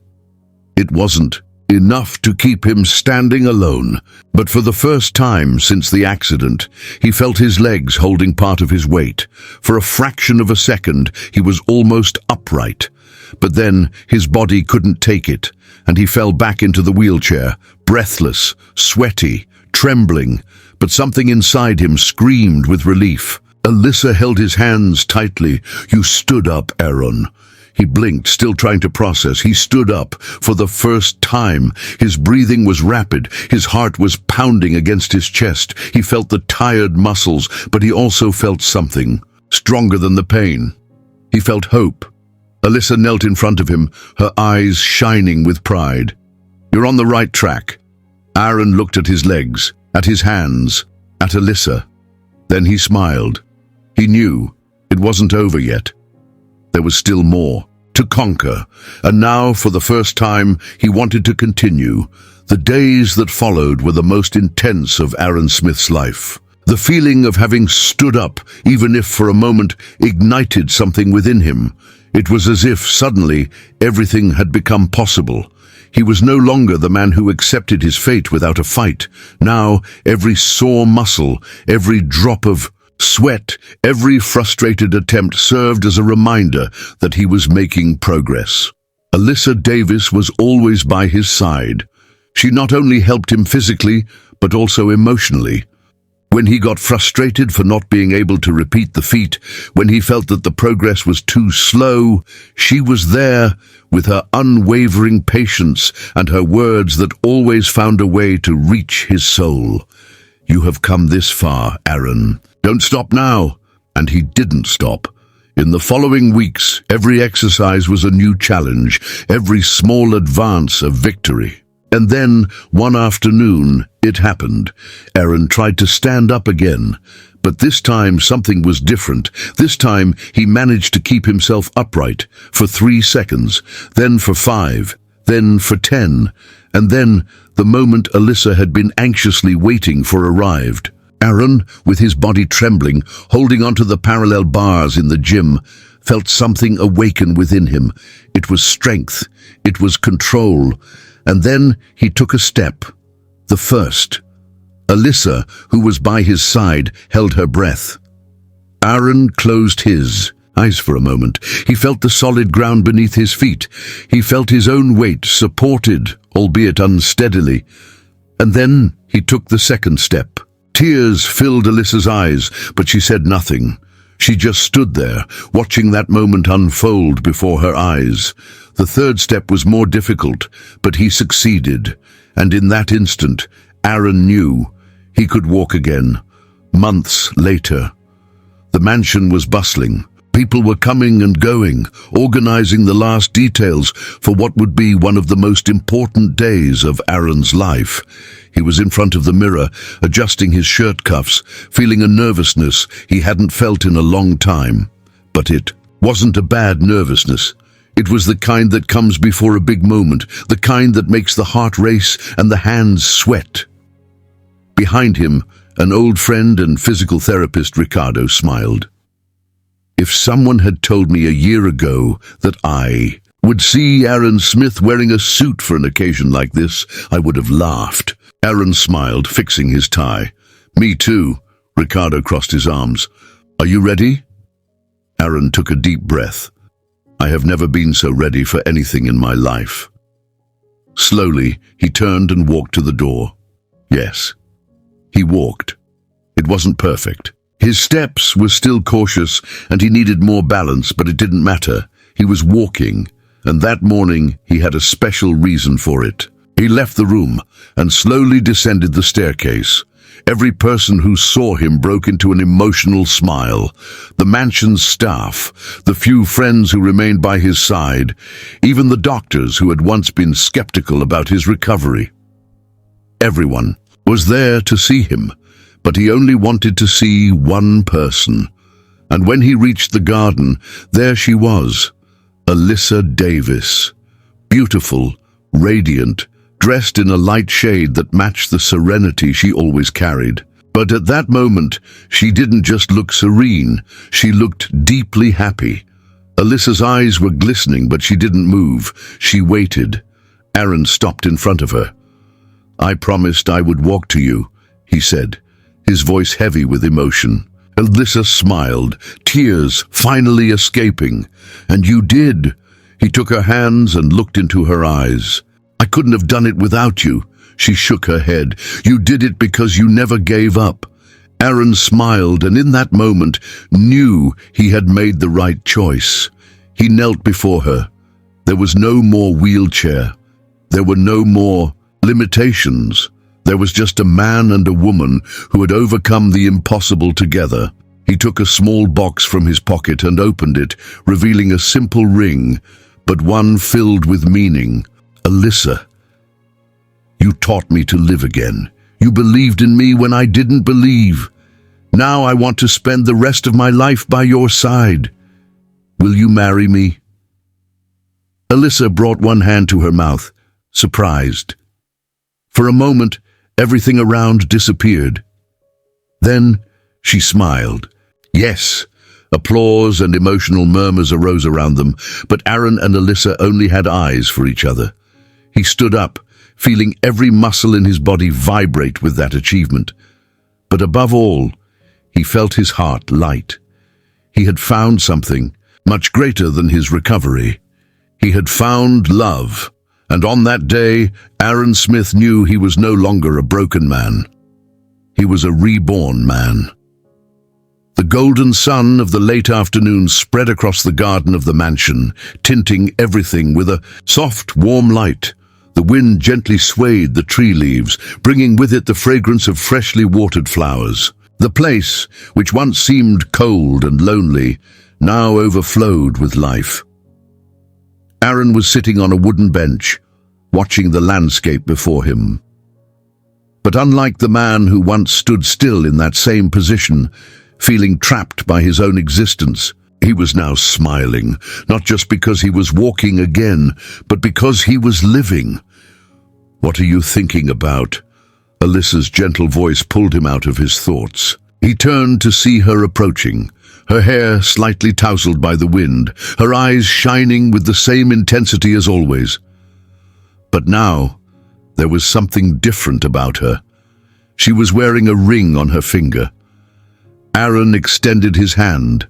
It wasn't enough to keep him standing alone, but for the first time since the accident, he felt his legs holding part of his weight. For a fraction of a second, he was almost upright, but then his body couldn't take it, and he fell back into the wheelchair, breathless, sweaty, trembling, but something inside him screamed with relief. Alyssa held his hands tightly. "You stood up, Aaron." He blinked, still trying to process. He stood up for the first time. His breathing was rapid. His heart was pounding against his chest. He felt the tired muscles, but he also felt something stronger than the pain. He felt hope. Alyssa knelt in front of him, her eyes shining with pride. "You're on the right track." Aaron looked at his legs, at his hands, at Alyssa. Then he smiled. He knew it wasn't over yet. There was still more to conquer, and now, for the first time, he wanted to continue. The days that followed were the most intense of Aaron Smith's life. The feeling of having stood up, even if for a moment, ignited something within him. It was as if, suddenly, everything had become possible. He was no longer the man who accepted his fate without a fight. Now, every sore muscle, every drop of sweat, every frustrated attempt served as a reminder that he was making progress. Alyssa Davis was always by his side. She not only helped him physically, but also emotionally. When he got frustrated for not being able to repeat the feat, when he felt that the progress was too slow, she was there with her unwavering patience and her words that always found a way to reach his soul. "You have come this far, Aaron. Don't stop now." And he didn't stop. In the following weeks, every exercise was a new challenge, every small advance a victory. And then, one afternoon, it happened. Aaron tried to stand up again, but this time something was different. This time he managed to keep himself upright for 3 seconds, then for 5, then for 10, and then the moment Alyssa had been anxiously waiting for arrived. Aaron, with his body trembling, holding onto the parallel bars in the gym, felt something awaken within him. It was strength, it was control, and then he took a step. The first. Alyssa, who was by his side, held her breath. Aaron closed his eyes for a moment. He felt the solid ground beneath his feet. He felt his own weight supported, albeit unsteadily. And then he took the second step. Tears filled Alyssa's eyes, but she said nothing. She just stood there, watching that moment unfold before her eyes. The third step was more difficult, but he succeeded. And in that instant, Aaron knew he could walk again. Months later, the mansion was bustling. People were coming and going, organizing the last details for what would be one of the most important days of Aaron's life. He was in front of the mirror, adjusting his shirt cuffs, feeling a nervousness he hadn't felt in a long time. But it wasn't a bad nervousness. It was the kind that comes before a big moment, the kind that makes the heart race and the hands sweat. Behind him, an old friend and physical therapist, Ricardo, smiled. If someone had told me a year ago that I would see Aaron Smith wearing a suit for an occasion like this, I would have laughed. Aaron smiled, fixing his tie. Me too. Ricardo crossed his arms. Are you ready? Aaron took a deep breath. I have never been so ready for anything in my life. Slowly, he turned and walked to the door. Yes, he walked. It wasn't perfect. His steps were still cautious, and he needed more balance, but it didn't matter. He was walking, and that morning he had a special reason for it. He left the room and slowly descended the staircase. Every person who saw him broke into an emotional smile. The mansion's staff, the few friends who remained by his side, even the doctors who had once been skeptical about his recovery. Everyone was there to see him, but he only wanted to see one person. And when he reached the garden, there she was, Alyssa Davis, beautiful, radiant, dressed in a light shade that matched the serenity she always carried. But at that moment, she didn't just look serene, she looked deeply happy. Alyssa's eyes were glistening, but she didn't move. She waited. Aaron stopped in front of her. I promised I would walk to you, he said, his voice heavy with emotion. Alyssa smiled, tears finally escaping. And you did. He took her hands and looked into her eyes. I couldn't have done it without you. She shook her head. You did it because you never gave up. Aaron smiled, and in that moment knew he had made the right choice. He knelt before her. There was no more wheelchair. There were no more limitations. There was just a man and a woman who had overcome the impossible together. He took a small box from his pocket and opened it, revealing a simple ring, but one filled with meaning. Alyssa, you taught me to live again. You believed in me when I didn't believe. Now I want to spend the rest of my life by your side. Will you marry me? Alyssa brought one hand to her mouth, surprised. For a moment, everything around disappeared. Then she smiled. Yes. Applause and emotional murmurs arose around them, but Aaron and Alyssa only had eyes for each other. He stood up, feeling every muscle in his body vibrate with that achievement. But above all, he felt his heart light. He had found something much greater than his recovery. He had found love, and on that day, Aaron Smith knew he was no longer a broken man. He was a reborn man. The golden sun of the late afternoon spread across the garden of the mansion, tinting everything with a soft, warm light. The wind gently swayed the tree leaves, bringing with it the fragrance of freshly watered flowers. The place, which once seemed cold and lonely, now overflowed with life. Aaron was sitting on a wooden bench, watching the landscape before him. But unlike the man who once stood still in that same position, feeling trapped by his own existence, he was now smiling, not just because he was walking again, but because he was living. What are you thinking about? Alyssa's gentle voice pulled him out of his thoughts. He turned to see her approaching, her hair slightly tousled by the wind, her eyes shining with the same intensity as always. But now, there was something different about her. She was wearing a ring on her finger. Aaron extended his hand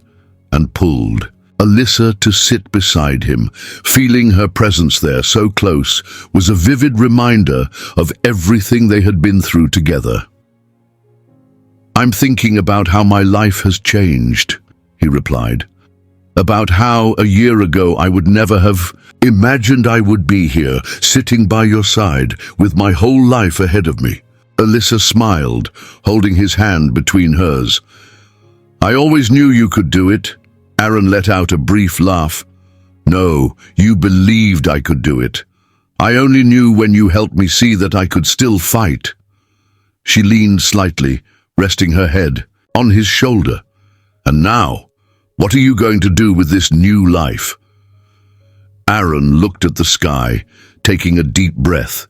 and pulled Alyssa to sit beside him. Feeling her presence there so close was a vivid reminder of everything they had been through together. I'm thinking about how my life has changed, he replied. About how a year ago I would never have imagined I would be here, sitting by your side, with my whole life ahead of me. Alyssa smiled, holding his hand between hers. I always knew you could do it. Aaron let out a brief laugh. No, you believed I could do it. I only knew when you helped me see that I could still fight. She leaned slightly, resting her head on his shoulder. And now, what are you going to do with this new life? Aaron looked at the sky, taking a deep breath.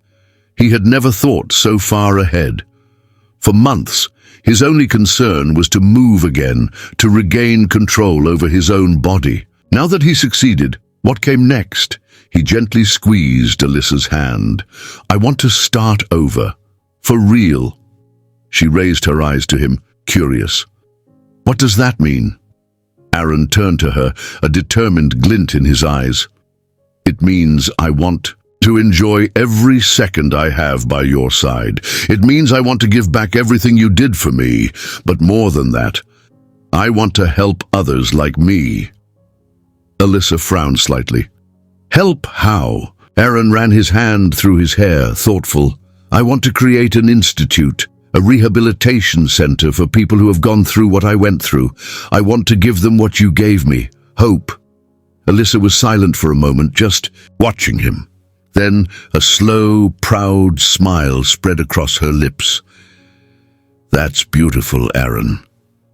He had never thought so far ahead. For months, his only concern was to move again, to regain control over his own body. Now that he succeeded, what came next? He gently squeezed Alyssa's hand. "I want to start over. For real." She raised her eyes to him, curious. "What does that mean?" Aaron turned to her, a determined glint in his eyes. "It means I want to enjoy every second I have by your side. It means I want to give back everything you did for me. But more than that, I want to help others like me." Alyssa frowned slightly. "Help how?" Aaron ran his hand through his hair, thoughtful. "I want to create an institute, a rehabilitation center for people who have gone through what I went through. I want to give them what you gave me, hope." Alyssa was silent for a moment, just watching him. Then a slow, proud smile spread across her lips. "That's beautiful, Aaron."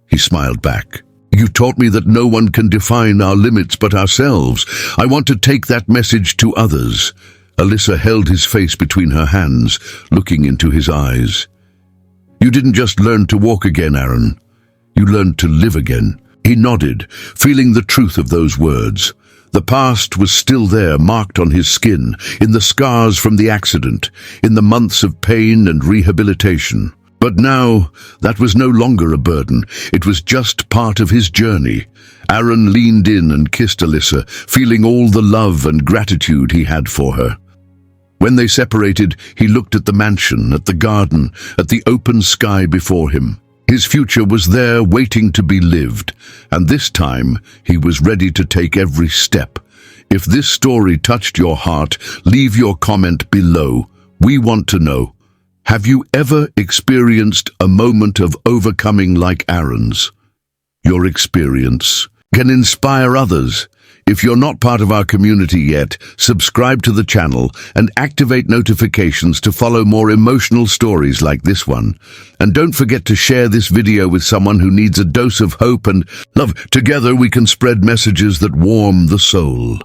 He smiled back. "You taught me that no one can define our limits but ourselves. I want to take that message to others." Alyssa held his face between her hands, looking into his eyes. "You didn't just learn to walk again, Aaron. You learned to live again." He nodded, feeling the truth of those words. The past was still there, marked on his skin, in the scars from the accident, in the months of pain and rehabilitation. But now, that was no longer a burden. It was just part of his journey. Aaron leaned in and kissed Alyssa, feeling all the love and gratitude he had for her. When they separated, he looked at the mansion, at the garden, at the open sky before him. His future was there waiting to be lived, and this time he was ready to take every step. If this story touched your heart, leave your comment below. We want to know, have you ever experienced a moment of overcoming like Aaron's? Your experience can inspire others. If you're not part of our community yet, subscribe to the channel and activate notifications to follow more emotional stories like this one. And don't forget to share this video with someone who needs a dose of hope and love. Together we can spread messages that warm the soul.